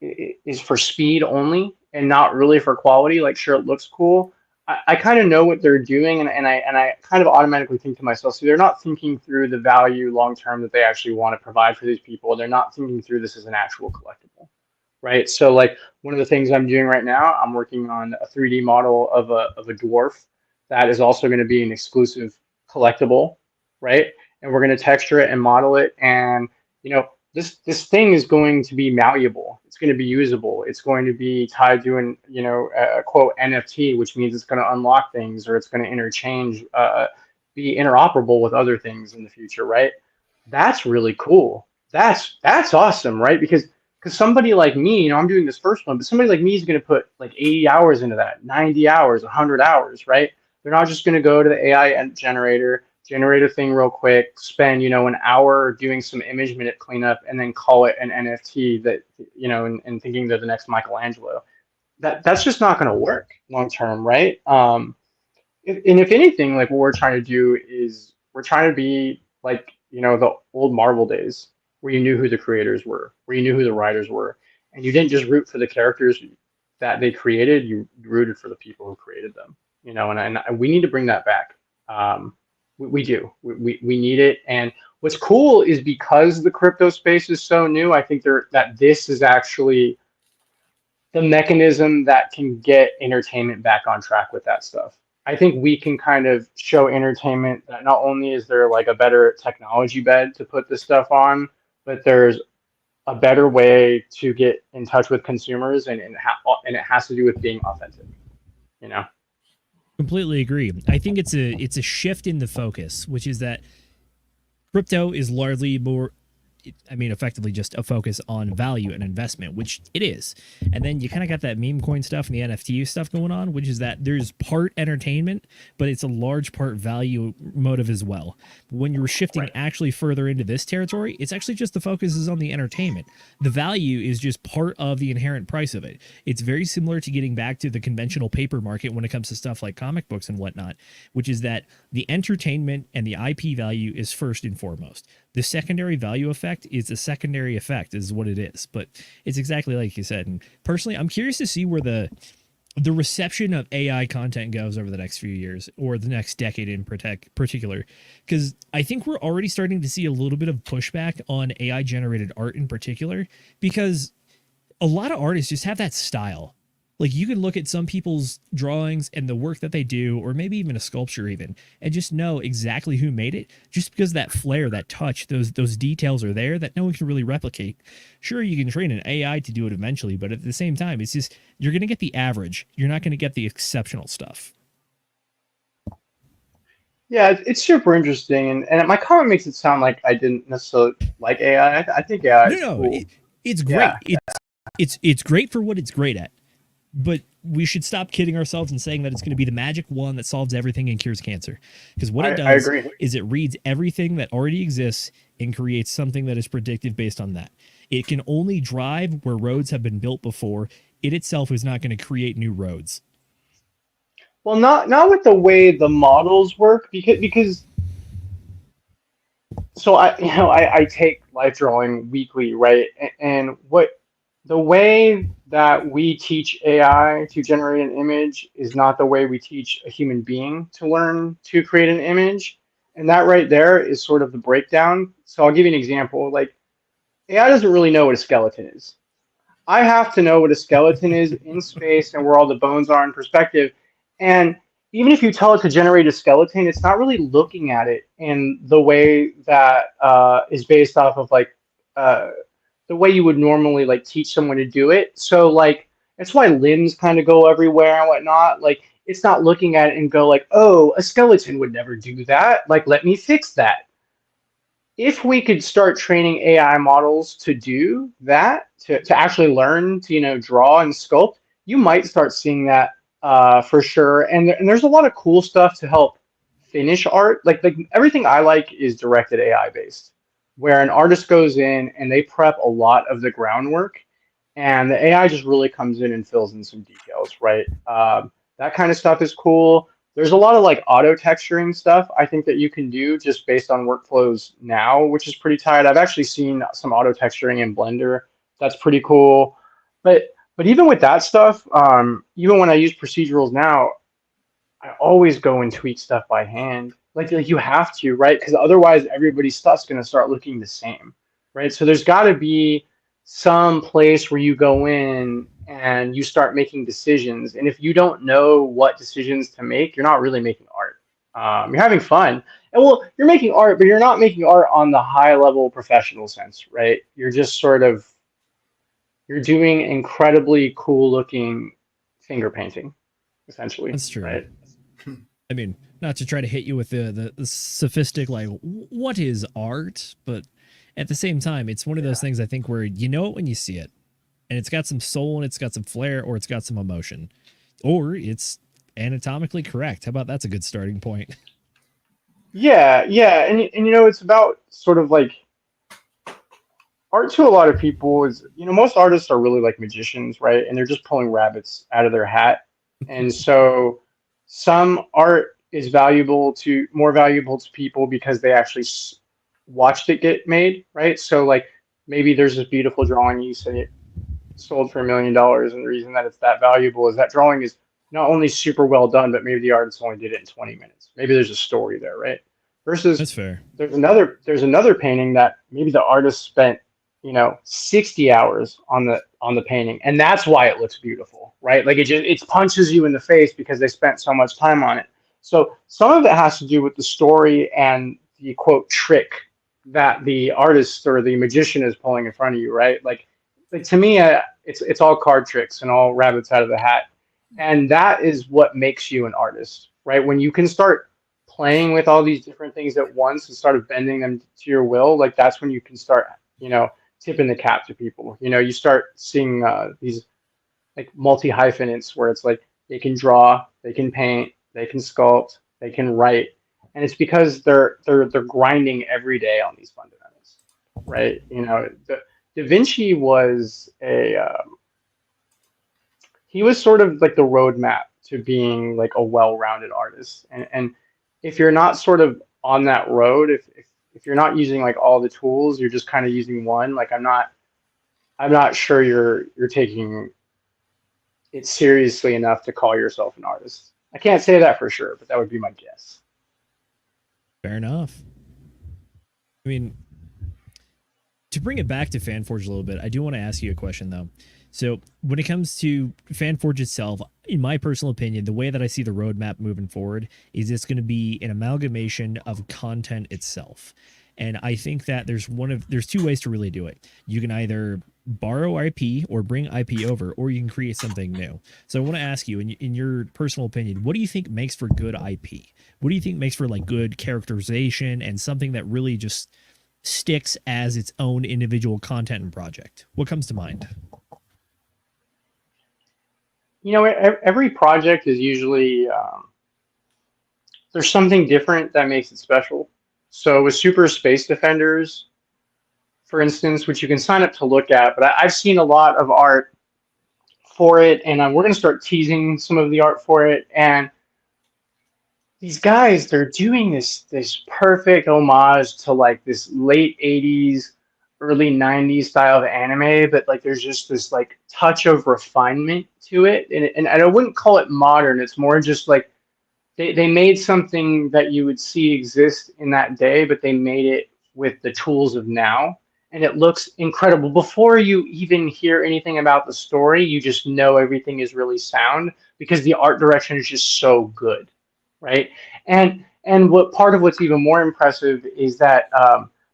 is for speed only and not really for quality, like, sure, it looks cool, I kind of know what they're doing, and I kind of automatically think to myself, so they're not thinking through the value long term that they actually want to provide for these people. They're not thinking through this as an actual collectible, right? So like, one of the things I'm doing right now, I'm working on a 3D model of a dwarf that is also going to be an exclusive collectible, right? And we're going to texture it and model it, and this thing is going to be malleable. It's going to be usable. It's going to be tied to a quote NFT, which means it's going to unlock things, or it's going to interchange, be interoperable with other things in the future, right? That's really cool. That's awesome, right? Because somebody like me, I'm doing this first one, but somebody like me is going to put like 80 hours into that, 90 hours, 100 hours, right? They're not just going to go to the AI generator, generate a thing real quick, spend, an hour doing some image minute cleanup, and then call it an NFT that, and thinking they're the next Michelangelo. That's just not going to work long term, right? If anything, like, what we're trying to do is we're trying to be like, the old Marvel days, where you knew who the creators were, where you knew who the writers were, and you didn't just root for the characters that they created, you rooted for the people who created them, and we need to bring that back. We do. We need it. And what's cool is, because the crypto space is so new, I think that this is actually the mechanism that can get entertainment back on track with that stuff. I think we can kind of show entertainment that not only is there like a better technology bed to put this stuff on, but there's a better way to get in touch with consumers, and it has to do with being authentic, Completely agree. I think it's a shift in the focus, which is that crypto is largely more I mean, effectively just a focus on value and investment, which it is. And then you kind of got that meme coin stuff and the NFT stuff going on, which is that there's part entertainment, but it's a large part value motive as well. When you're shifting actually further into this territory, it's actually just the focus is on the entertainment. The value is just part of the inherent price of it. It's very similar to getting back to the conventional paper market when it comes to stuff like comic books and whatnot, which is that the entertainment and the IP value is first and foremost. The secondary value effect is a secondary effect, is what it is. But it's exactly like you said. And personally, I'm curious to see where the reception of AI content goes over the next few years, or the next decade in particular, because I think we're already starting to see a little bit of pushback on AI generated art in particular, because a lot of artists just have that style. Like, you can look at some people's drawings and the work that they do, or maybe even a sculpture even, and just know exactly who made it, just because that flair, that touch, those details are there that no one can really replicate. Sure, you can train an AI to do it eventually, but at the same time, it's just, you're going to get the average. You're not going to get the exceptional stuff. Yeah, it's super interesting, and my comment makes it sound like I didn't necessarily like AI. I think AI is cool. It's great. Yeah. It's great for what it's great at. But we should stop kidding ourselves and saying that it's going to be the magic wand that solves everything and cures cancer. Because what it does is it reads everything that already exists and creates something that is predictive based on that. It can only drive where roads have been built before. It itself is not going to create new roads. Well, not with the way the models work, because so I take life drawing weekly, right? And the way that we teach AI to generate an image is not the way we teach a human being to learn to create an image. And that right there is sort of the breakdown. So I'll give you an example. Like, AI doesn't really know what a skeleton is. I have to know what a skeleton is in space and where all the bones are in perspective. And even if you tell it to generate a skeleton, it's not really looking at it in the way that is based off of like the way you would normally like teach someone to do it. So like, that's why limbs kind of go everywhere and whatnot. Like, it's not looking at it and go like, oh, a skeleton would never do that. Like, let me fix that. If we could start training AI models to do that, to actually learn to, draw and sculpt, you might start seeing that for sure. And there's a lot of cool stuff to help finish art. Like everything I like is directed AI based, where an artist goes in and they prep a lot of the groundwork, and the AI just really comes in and fills in some details, right? That kind of stuff is cool. There's a lot of like auto texturing stuff I think that you can do just based on workflows now, which is pretty tight. I've actually seen some auto texturing in Blender. That's pretty cool. But even with that stuff, even when I use procedurals now, I always go and tweak stuff by hand. Like you have to, right? Because otherwise everybody's stuff's going to start looking the same, right? So there's got to be some place where you go in and you start making decisions. And if you don't know what decisions to make, you're not really making art. You're having fun. And well, you're making art, but you're not making art on the high level professional sense, right? You're just you're doing incredibly cool looking finger painting, essentially. That's true. Right? I mean, not to try to hit you with the sophistic, like, what is art? But at the same time, it's one of those things I think where you know it when you see it. And it's got some soul and it's got some flair, or it's got some emotion. Or it's anatomically correct. How about that's a good starting point? Yeah. And it's about sort of like art to a lot of people is, most artists are really like magicians, right? And they're just pulling rabbits out of their hat. And so some art is more valuable to people because they actually watched it get made, right? So like maybe there's this beautiful drawing you say it sold for $1 million, and the reason that it's that valuable is that drawing is not only super well done, but maybe the artist only did it in 20 minutes. Maybe there's a story there, right? Versus that's fair. There's another painting that maybe the artist spent 60 hours on the painting, and that's why it looks beautiful, right? Like it punches you in the face because they spent so much time on it. So some of it has to do with the story and the quote trick that the artist or the magician is pulling in front of you, right? Like to me, it's all card tricks and all rabbits out of the hat, and that is what makes you an artist, right? When you can start playing with all these different things at once and start bending them to your will, like that's when you can start you know, tipping the cap to people. You know, you start seeing these like multi-hyphenates where it's like they can draw, they can paint, they can sculpt, they can write, and it's because they're grinding every day on these fundamentals, right? You know, Da Vinci was he was sort of like the roadmap to being like a well-rounded artist, and if you're not sort of on that road, if you're not using like all the tools, you're just kind of using one. Like I'm not sure you're taking it seriously enough to call yourself an artist. I can't say that for sure, but that would be my guess. Fair enough. I mean, to bring it back to FanForge a little bit, I do want to ask you a question though. So when it comes to FanForge itself, in my personal opinion, the way that I see the roadmap moving forward is it's going to be an amalgamation of content itself. And I think that there's two ways to really do it. You can either borrow IP or bring IP over, or you can create something new. So I want to ask you, in your personal opinion, what do you think makes for good IP? What do you think makes for like good characterization and something that really just sticks as its own individual content and project? What comes to mind? You know, every project is usually there's something different that makes it special. So with Super Space Defenders, for instance, which you can sign up to look at, but I've seen a lot of art for it, and we're going to start teasing some of the art for it. And these guys, they're doing this perfect homage to like this late 80s, early 90s style of anime, but like there's just this like touch of refinement to it. And I wouldn't call it modern. It's more just like they made something that you would see exist in that day, but they made it with the tools of now. And it looks incredible. Before you even hear anything about the story, you just know everything is really sound because the art direction is just so good, right? And what part of what's even more impressive is that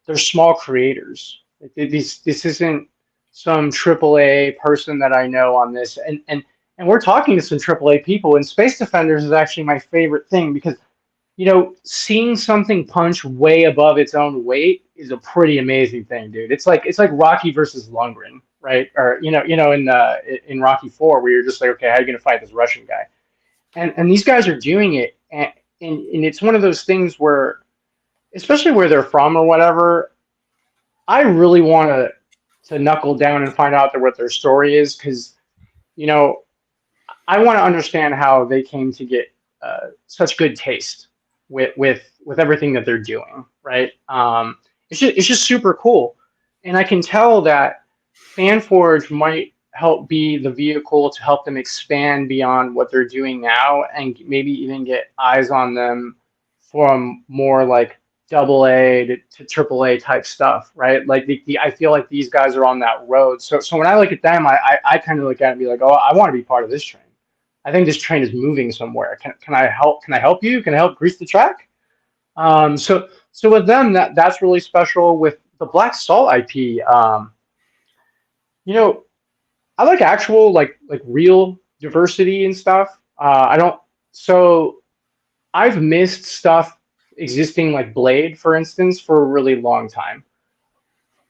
they're small creators. This isn't some AAA person that I know on this, and we're talking to some AAA people. And Space Defenders is actually my favorite thing because, you know, seeing something punch way above its own weight is a pretty amazing thing, dude. It's like Rocky versus Lundgren, right? Or in Rocky 4, where you're just like, okay, how are you gonna fight this Russian guy? And these guys are doing it, and it's one of those things where, especially where they're from or whatever, I really want to knuckle down and find out what their story is, because, you know, I want to understand how they came to get such good taste with everything that they're doing, right? It's just super cool, and I can tell that FanForge might help be the vehicle to help them expand beyond what they're doing now, and maybe even get eyes on them from more like AA to AAA type stuff, right? Like I feel like these guys are on that road. So when I look at them, I kind of look at it and be like, oh, I want to be part of this train. I think this train is moving somewhere. Can I help? Can I help you? Can I help grease the track? So with them, that's really special. With the Black Salt IP, you know, I like actual like real diversity and stuff. I don't. So I've missed stuff existing like Blade, for instance, for a really long time.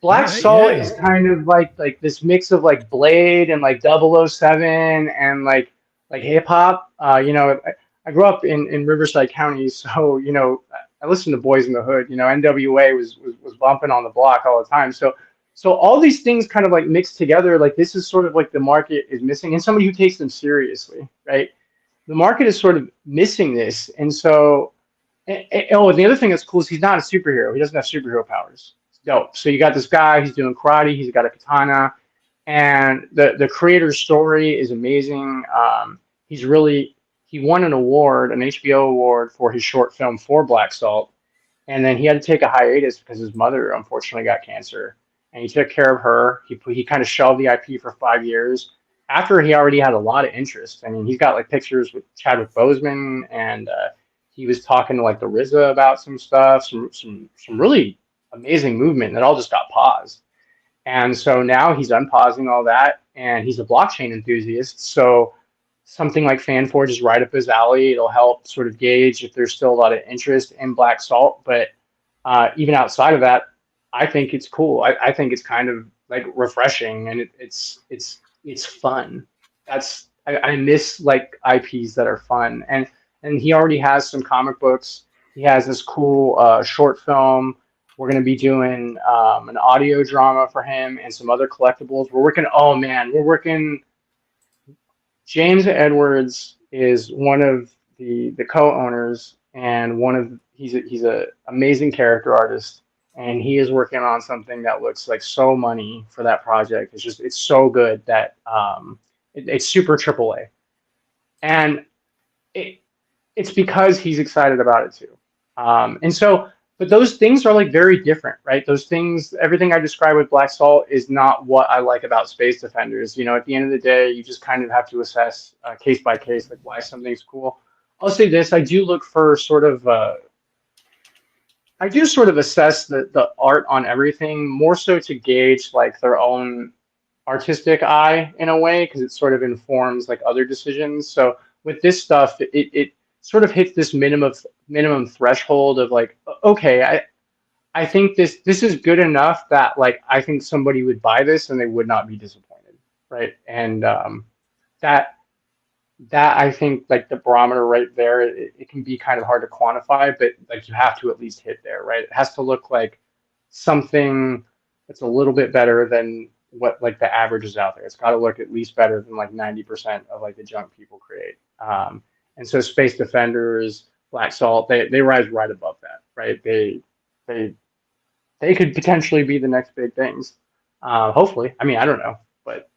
Black Salt is kind of like this mix of like Blade and like 007 and like hip hop. You know, I grew up in Riverside County, so, you know, I listened to Boys in the Hood. You know, NWA was bumping on the block all the time. So all these things kind of like mixed together. Like this is sort of like the market is missing, and somebody who takes them seriously, right? The market is sort of missing this, and so. Oh, and the other thing that's cool is he's not a superhero. He doesn't have superhero powers. It's dope. So you got this guy. He's doing karate. He's got a katana, and the creator's story is amazing. He won an award, an HBO award, for his short film for Black Salt, and then he had to take a hiatus because his mother unfortunately got cancer, and he took care of her. He kind of shelved the IP for 5 years after he already had a lot of interest. I mean, he's got like pictures with Chadwick Boseman, and he was talking to like the RZA about some stuff, some really amazing movement that all just got paused. And so now he's unpausing all that, and he's a blockchain enthusiast. So something like FanForge is right up his alley. It'll help sort of gauge if there's still a lot of interest in Black Salt. But even outside of that, I think it's cool. I think it's kind of like refreshing, and it's fun. I miss like IPs that are fun, and he already has some comic books. He has this cool short film. We're gonna be doing an audio drama for him and some other collectibles. We're working. Oh man, we're working. James Edwards is one of the co-owners, and he's a amazing character artist, and he is working on something that looks like so money for that project. It's so good that it's super AAA, and it's because he's excited about it too. And so, but those things are like very different, right? Those things, everything I described with Black Salt is not what I like about Space Defenders. You know, at the end of the day, you just kind of have to assess case by case, like why something's cool. I'll say this: I do look for sort of, I do sort of assess the art on everything more so to gauge like their own artistic eye in a way, because it sort of informs like other decisions. So with this stuff, it sort of hits this minimum threshold of like, okay, I think this is good enough that like I think somebody would buy this and they would not be disappointed, right? And that I think like the barometer right there, it can be kind of hard to quantify, but like you have to at least hit there, right? It has to look like something that's a little bit better than what like the average is out there. It's got to look at least better than like 90% of like the junk people create. And so Space Defenders, Black Salt, they rise right above that, right? They could potentially be the next big things. Hopefully. I mean, I don't know, but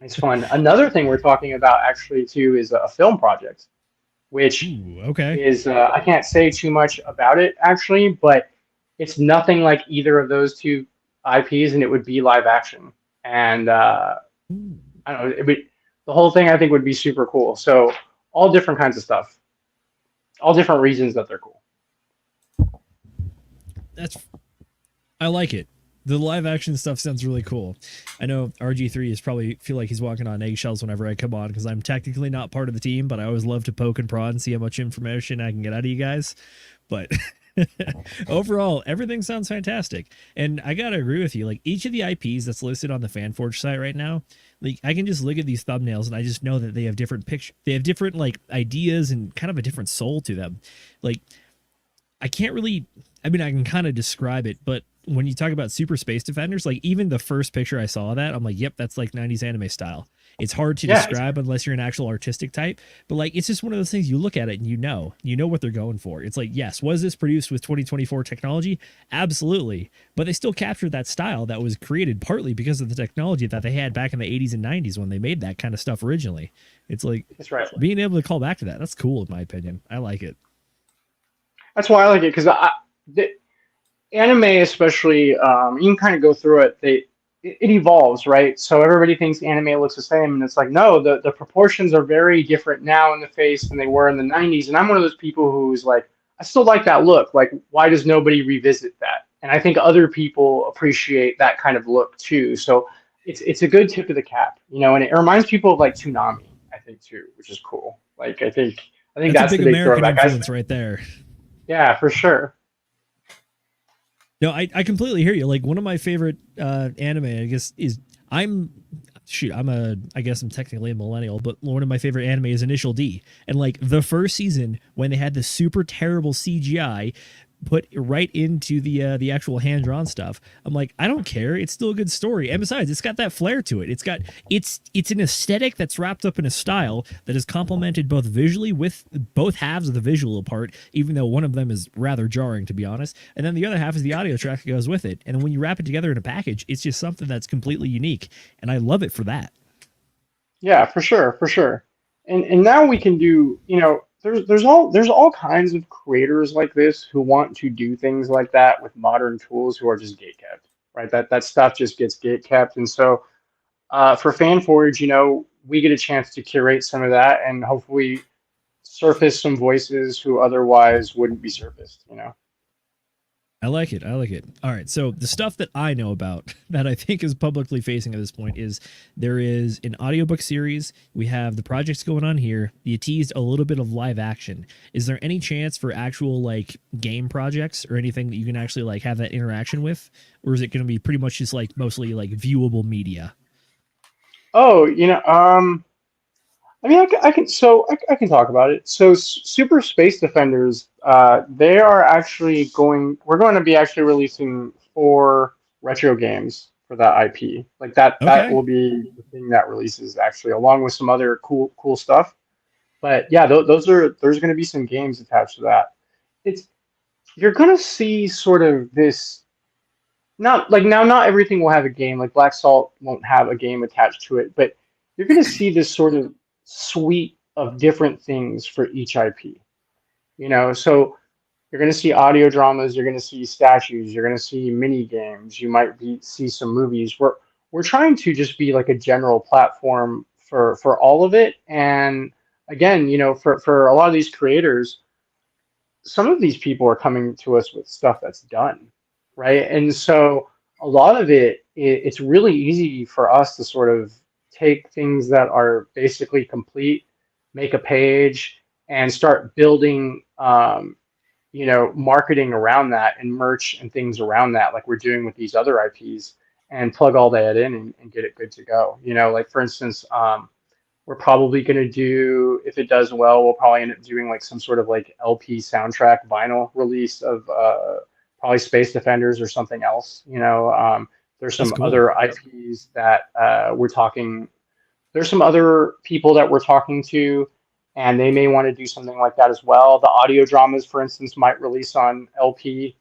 it's fun. Another thing we're talking about actually too is a film project, which is I can't say too much about it actually, but it's nothing like either of those two IPs, and it would be live action. And I don't know, the whole thing I think would be super cool. So all different kinds of stuff, all different reasons that they're cool. I like it. The live action stuff sounds really cool. I know RG3 is probably feel like he's walking on eggshells whenever I come on, because I'm technically not part of the team, but I always love to poke and prod and see how much information I can get out of you guys. But overall, everything sounds fantastic. And I gotta agree with you. Like each of the IPs that's listed on the FanForge site right now, like I can just look at these thumbnails and I just know that they have different they have different like ideas and kind of a different soul to them. Like I can't really, I mean, I can kind of describe it, but when you talk about Super Space Defenders, like even the first picture I saw of that, I'm like, yep, that's like 90s anime style. It's hard to describe unless you're an actual artistic type, but like it's just one of those things. You look at it and you know what they're going for. It's like, yes, was this produced with 2024 technology? Absolutely, but they still captured that style that was created partly because of the technology that they had back in the 80s and 90s when they made that kind of stuff originally. It's like that's right. Being able to call back to that. That's cool in my opinion. I like it. That's why I like it, because the anime, especially, you can kind of go through it. It evolves, right? So everybody thinks anime looks the same, and it's like, no, the proportions are very different now in the face than they were in the 90s. And I'm one of those people who's like, I still like that look. Like, why does nobody revisit that? And I think other people appreciate that kind of look too. So it's a good tip of the cap, you know, and it reminds people of like Toonami, I think too, which is cool. Like, I think that's a big the big American throwback. influence right there. Yeah, for sure. No, I completely hear you. Like one of my favorite anime, I guess, is I guess I'm technically a millennial, but one of my favorite anime is Initial D. And like the first season when they had the super terrible CGI put right into the actual hand-drawn stuff, I'm like, I don't care, it's still a good story. And besides, it's got that flair to it. It's an aesthetic that's wrapped up in a style that is complemented both visually with both halves of the visual part, even though one of them is rather jarring, to be honest, and then the other half is the audio track that goes with it. And when you wrap it together in a package, it's just something that's completely unique, and I love it for that. Yeah, for sure. And now we can do, you know, there's all kinds of creators like this who want to do things like that with modern tools who are just gatekept, right? That stuff just gets gatekept. And so for FanForge, you know, we get a chance to curate some of that and hopefully surface some voices who otherwise wouldn't be surfaced, you know. I like it. I like it. All right. So the stuff that I know about that I think is publicly facing at this point is there is an audiobook series. We have the projects going on here. You teased a little bit of live action. Is there any chance for actual like game projects or anything that you can actually like have that interaction with? Or is it going to be pretty much just like mostly like viewable media? Oh, I mean, I can talk about it. So Super Space Defenders, they are actually we're going to be actually releasing 4 retro games for that IP. Like that Okay. will be the thing that releases actually, along with some other cool stuff. But yeah, there's going to be some games attached to that. You're going to see sort of this, not like now, not everything will have a game. Like Black Salt won't have a game attached to it, but you're going to see this sort of suite of different things for each IP. So you're going to see audio dramas, you're going to see statues, you're going to see mini games, you might see some movies. We're trying to just be like a general platform for all of it. And again, for a lot of these creators, some of these people are coming to us with stuff that's done, right? And so a lot of it's really easy for us to sort of take things that are basically complete, make a page, and start building, marketing around that and merch and things around that, like we're doing with these other IPs, and plug all that in and get it good to go. Like for instance, we're probably going to do, if it does well, we'll probably end up doing like some sort of like LP soundtrack vinyl release of probably Space Defenders or something else. There's some That's cool. other IPs that we're talking. There's some other people that we're talking to, and they may want to do something like that as well. The audio dramas, for instance, might release on LP.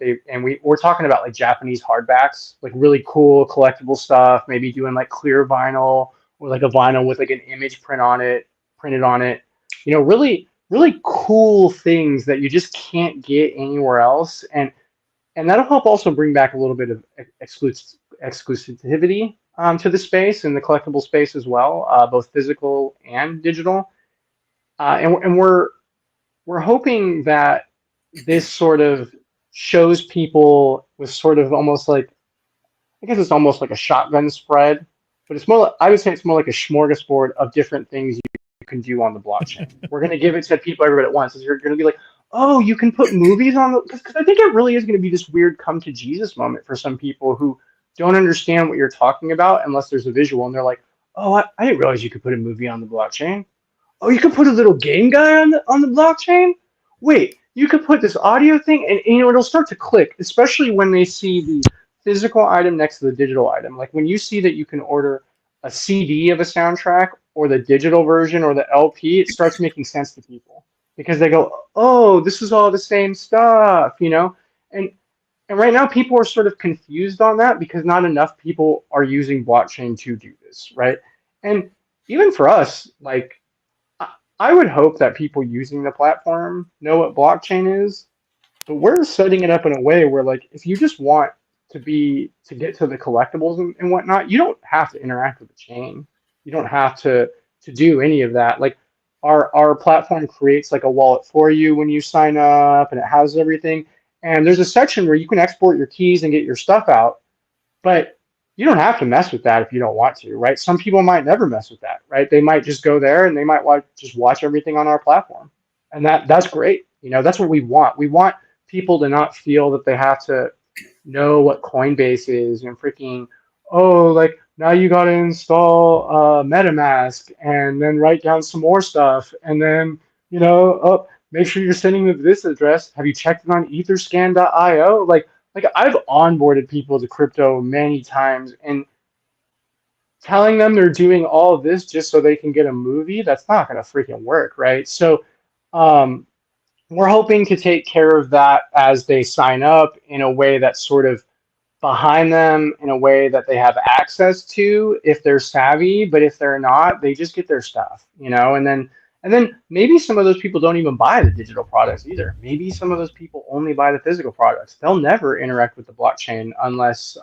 We're talking about like Japanese hardbacks, like really cool collectible stuff. Maybe doing like clear vinyl, or like a vinyl with like an image printed on it. Really, really cool things that you just can't get anywhere else. And that'll help also bring back a little bit of exclusivity to the space and the collectible space as well, both physical and digital. And we're hoping that this sort of shows people with sort of almost like, I guess it's almost like a shotgun spread, but it's more, I would say it's more like a smorgasbord of different things you can do on the blockchain. We're going to give it to people, everybody at once. So you're going to be like, oh, you can put movies on the, because I think it really is going to be this weird come to Jesus moment for some people who don't understand what you're talking about unless there's a visual, and they're like, oh, I didn't realize you could put a movie on the blockchain. Oh, you could put a little game guy on the blockchain? Wait, you could put this audio thing, and it'll start to click, especially when they see the physical item next to the digital item. Like when you see that you can order a CD of a soundtrack or the digital version or the LP, it starts making sense to people because they go, oh, this is all the same stuff, And right now people are sort of confused on that because not enough people are using blockchain to do this, right? And even for us, like, I would hope that people using the platform know what blockchain is, but we're setting it up in a way where, like, if you just want to get to the collectibles and whatnot, you don't have to interact with the chain. You don't have to do any of that. Like our platform creates like a wallet for you when you sign up, and it has everything. And there's a section where you can export your keys and get your stuff out, but you don't have to mess with that if you don't want to, right? Some people might never mess with that, right? They might just go there and they might just watch everything on our platform, and that's great. That's what we want. We want people to not feel that they have to know what Coinbase is and freaking, oh, like now you got to install MetaMask and then write down some more stuff, and then make sure you're sending them to this address. Have you checked it on Etherscan.io? Like I've onboarded people to crypto many times, and telling them they're doing all of this just so they can get a movie, that's not going to freaking work, right? So we're hoping to take care of that as they sign up in a way that's sort of behind them, in a way that they have access to if they're savvy, but if they're not, they just get their stuff, and then maybe some of those people don't even buy the digital products either. Maybe some of those people only buy the physical products. They'll never interact with the blockchain unless,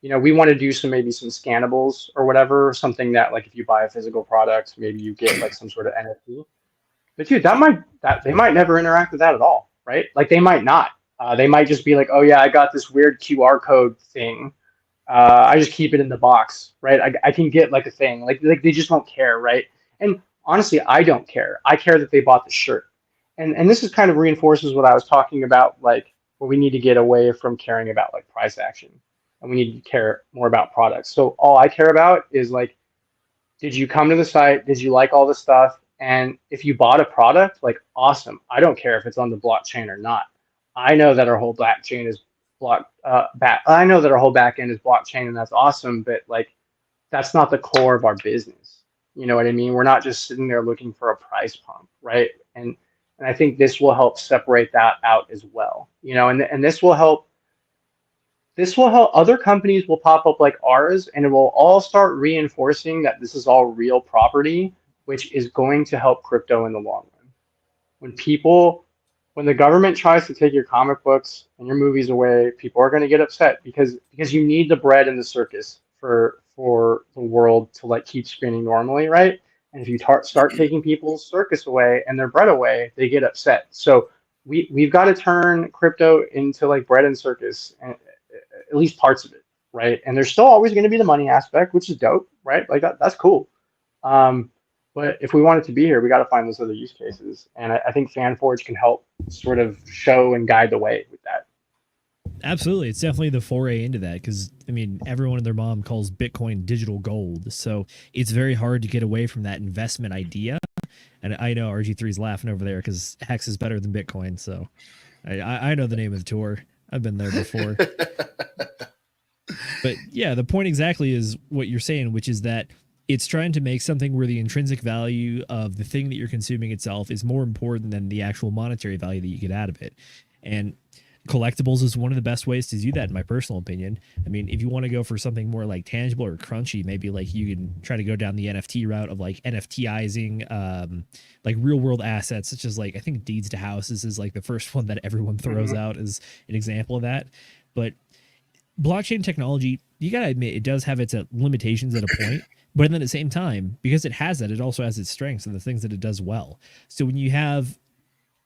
we want to do maybe some scannables or whatever, something that like if you buy a physical product, maybe you get like some sort of NFT. But dude, they might never interact with that at all, right? Like they might not. They might just be like, oh yeah, I got this weird QR code thing. I just keep it in the box, right? I can get like a thing, like they just don't care, right? And honestly, I don't care. I care that they bought the shirt, and this is kind of reinforces what I was talking about, like where we need to get away from caring about like price action, and we need to care more about products. So all I care about is like, did you come to the site? Did you like all the stuff? And if you bought a product, like awesome. I don't care if it's on the blockchain or not. I know that our whole backchain is I know that our whole back end is blockchain, and that's awesome. But like, that's not the core of our business. You know what I mean? We're not just sitting there looking for a price pump, right? And I think this will help separate that out as well. You know, and this will help. This will help. Other companies will pop up like ours, and it will all start reinforcing that this is all real property, which is going to help crypto in the long run. When the government tries to take your comic books and your movies away, people are going to get upset because you need the bread in the circus for the world to like keep spinning normally, right? And if you start taking people's circus away and their bread away, they get upset. So we've got to turn crypto into like bread and circus, and at least parts of it, right? And there's still always going to be the money aspect, which is dope, right? Like that's cool. But if we want it to be here, we got to find those other use cases. And I think FanForge can help sort of show and guide the way with that. Absolutely. It's definitely the foray into that because, I mean, everyone and their mom calls Bitcoin digital gold. So it's very hard to get away from that investment idea. And I know RG3 is laughing over there because Hex is better than Bitcoin. So I know the name of the tour. I've been there before. But yeah, the point exactly is what you're saying, which is that it's trying to make something where the intrinsic value of the thing that you're consuming itself is more important than the actual monetary value that you get out of it. And collectibles is one of the best ways to do that, in my personal opinion. I mean, if you want to go for something more like tangible or crunchy, maybe like you can try to go down the NFT route of like NFTizing, like real world assets, such as like, I think deeds to houses is like the first one that everyone throws out as an example of that. But blockchain technology, you got to admit, it does have its limitations at a point. But then at the same time, because it has that, it also has its strengths and the things that it does well. So when you have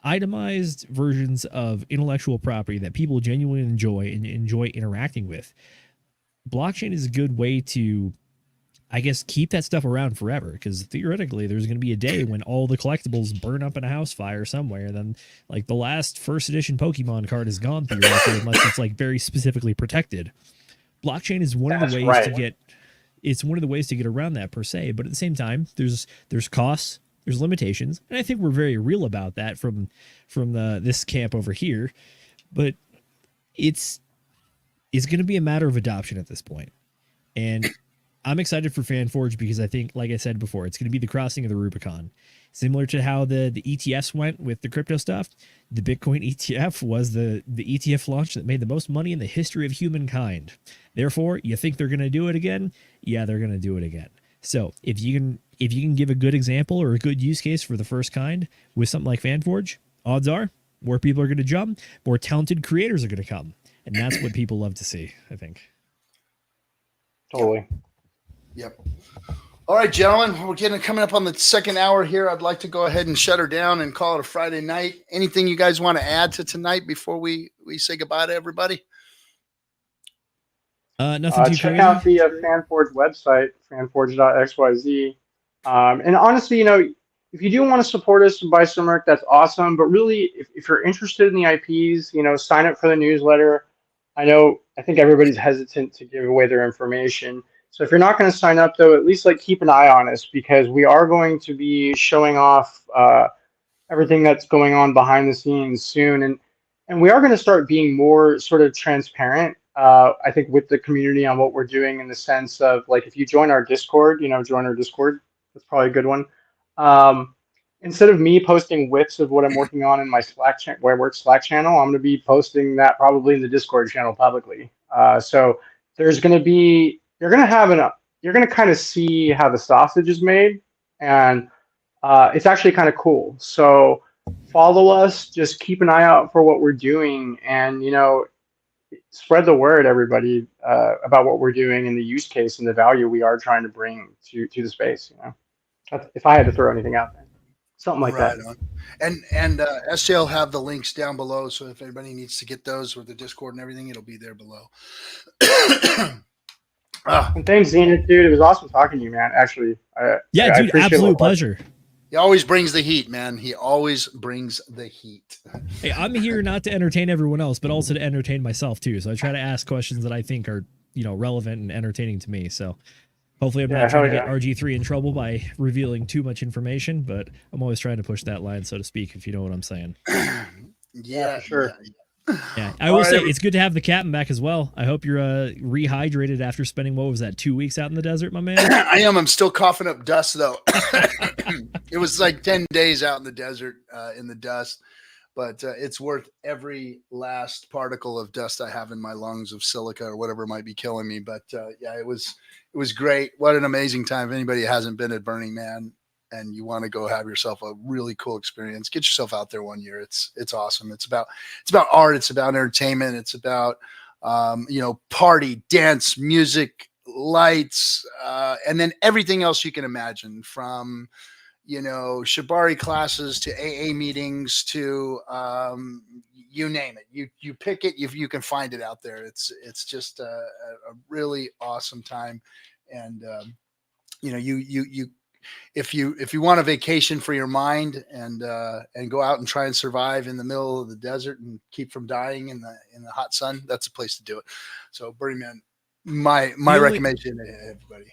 itemized versions of intellectual property that people genuinely enjoy and enjoy interacting with, blockchain is a good way to, I guess, keep that stuff around forever. Because theoretically, there's going to be a day when all the collectibles burn up in a house fire somewhere. And then, like, the last first edition Pokemon card is gone theoretically, unless it's like very specifically protected. Blockchain is one of the ways to get. It's one of the ways to get around that per se, but at the same time, there's costs, there's limitations, and I think we're very real about that from this camp over here. But it's going to be a matter of adoption at this point, and I'm excited for FanForge because I think, like I said before, it's going to be the crossing of the Rubicon. Similar to how the ETFs went with the crypto stuff, the Bitcoin ETF was the ETF launch that made the most money in the history of humankind. Therefore, you think they're going to do it again? Yeah, they're going to do it again. So if you can give a good example or a good use case for the first kind with something like FanForge, odds are more people are going to jump, more talented creators are going to come. And that's what people love to see, I think. Totally. Yep. All right, gentlemen, we're coming up on the second hour here. I'd like to go ahead and shut her down and call it a Friday night. Anything you guys want to add to tonight before we say goodbye to everybody? Nothing too check crazy. out the FanForge website, fanforge.xyz. And honestly, you know, if you do want to support us and buy some merch, that's awesome. But really, if you're interested in the IPs, you know, sign up for the newsletter. I think everybody's hesitant to give away their information. So if you're not going to sign up, though, at least like keep an eye on us because we are going to be showing off everything that's going on behind the scenes soon. And we are going to start being more sort of transparent, I think, with the community on what we're doing in the sense of like if you join our Discord, join our Discord. That's probably a good one. Instead of me posting whips of what I'm working on in my Slack where I work Slack channel, I'm going to be posting that probably in the Discord channel publicly. So there's going to be you're going to kind of see how the sausage is made, and it's actually kind of cool. So follow us, just keep an eye out for what we're doing, and spread the word, everybody, about what we're doing and the use case and the value we are trying to bring to the space. If I had to throw anything out there. something like Right that. on. And SJ will have the links down below, so if anybody needs to get those with the Discord and everything, it'll be there below. And thanks, Zenith, dude. It was awesome talking to you, man. Actually, Yeah, I dude, appreciate absolute what- pleasure. He always brings the heat, man. He always brings the heat. Hey, I'm here not to entertain everyone else, but also to entertain myself too. So I try to ask questions that I think are, relevant and entertaining to me. So hopefully I'm Yeah, not trying to hell get RG3 in trouble by revealing too much information, but I'm always trying to push that line, so to speak, if you know what I'm saying. Yeah, for sure. Yeah, I All will right, say it's good to have the captain back as well. I hope you're rehydrated after spending, what was that, 2 weeks out in the desert, my man? I am. I'm still coughing up dust, though. It was like 10 days out in the desert in the dust, but it's worth every last particle of dust I have in my lungs of silica or whatever might be killing me. But yeah, it was great. What an amazing time. If anybody hasn't been at Burning Man and you want to go have yourself a really cool experience, get yourself out there one year. It's awesome. It's about art. It's about entertainment. It's about, party, dance, music, lights, and then everything else you can imagine, from, shibari classes to AA meetings to, you name it. You pick it, you can find it out there. It's just a really awesome time. And, if you want a vacation for your mind and go out and try and survive in the middle of the desert and keep from dying in the hot sun, that's a place to do it. So Burning Man, my recommendation to everybody.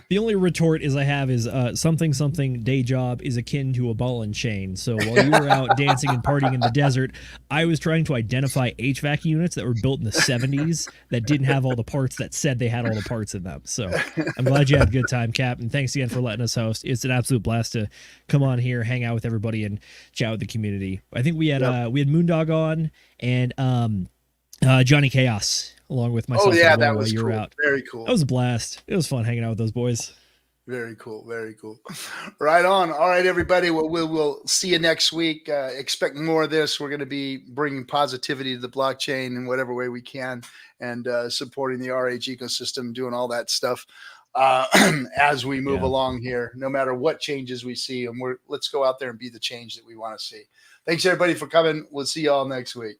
The only retort I have is something day job is akin to a ball and chain. So while you were out dancing and partying in the desert, I was trying to identify HVAC units that were built in the 70s that didn't have all the parts that said they had all the parts in them. So I'm glad you had a good time, Cap, and thanks again for letting us host. It's an absolute blast to come on here, hang out with everybody, and chat with the community. I think we had Moondog on and Johnny Chaos, along with myself. Oh yeah, and that Laura was while you were cool. out. Very cool. That was a blast. It was fun hanging out with those boys. Very cool. Very cool. Right on. All right, everybody. Well, we'll see you next week. Expect more of this. We're going to be bringing positivity to the blockchain in whatever way we can, and supporting the RH ecosystem, doing all that stuff as we move along here, no matter what changes we see. And let's go out there and be the change that we want to see. Thanks, everybody, for coming. We'll see you all next week.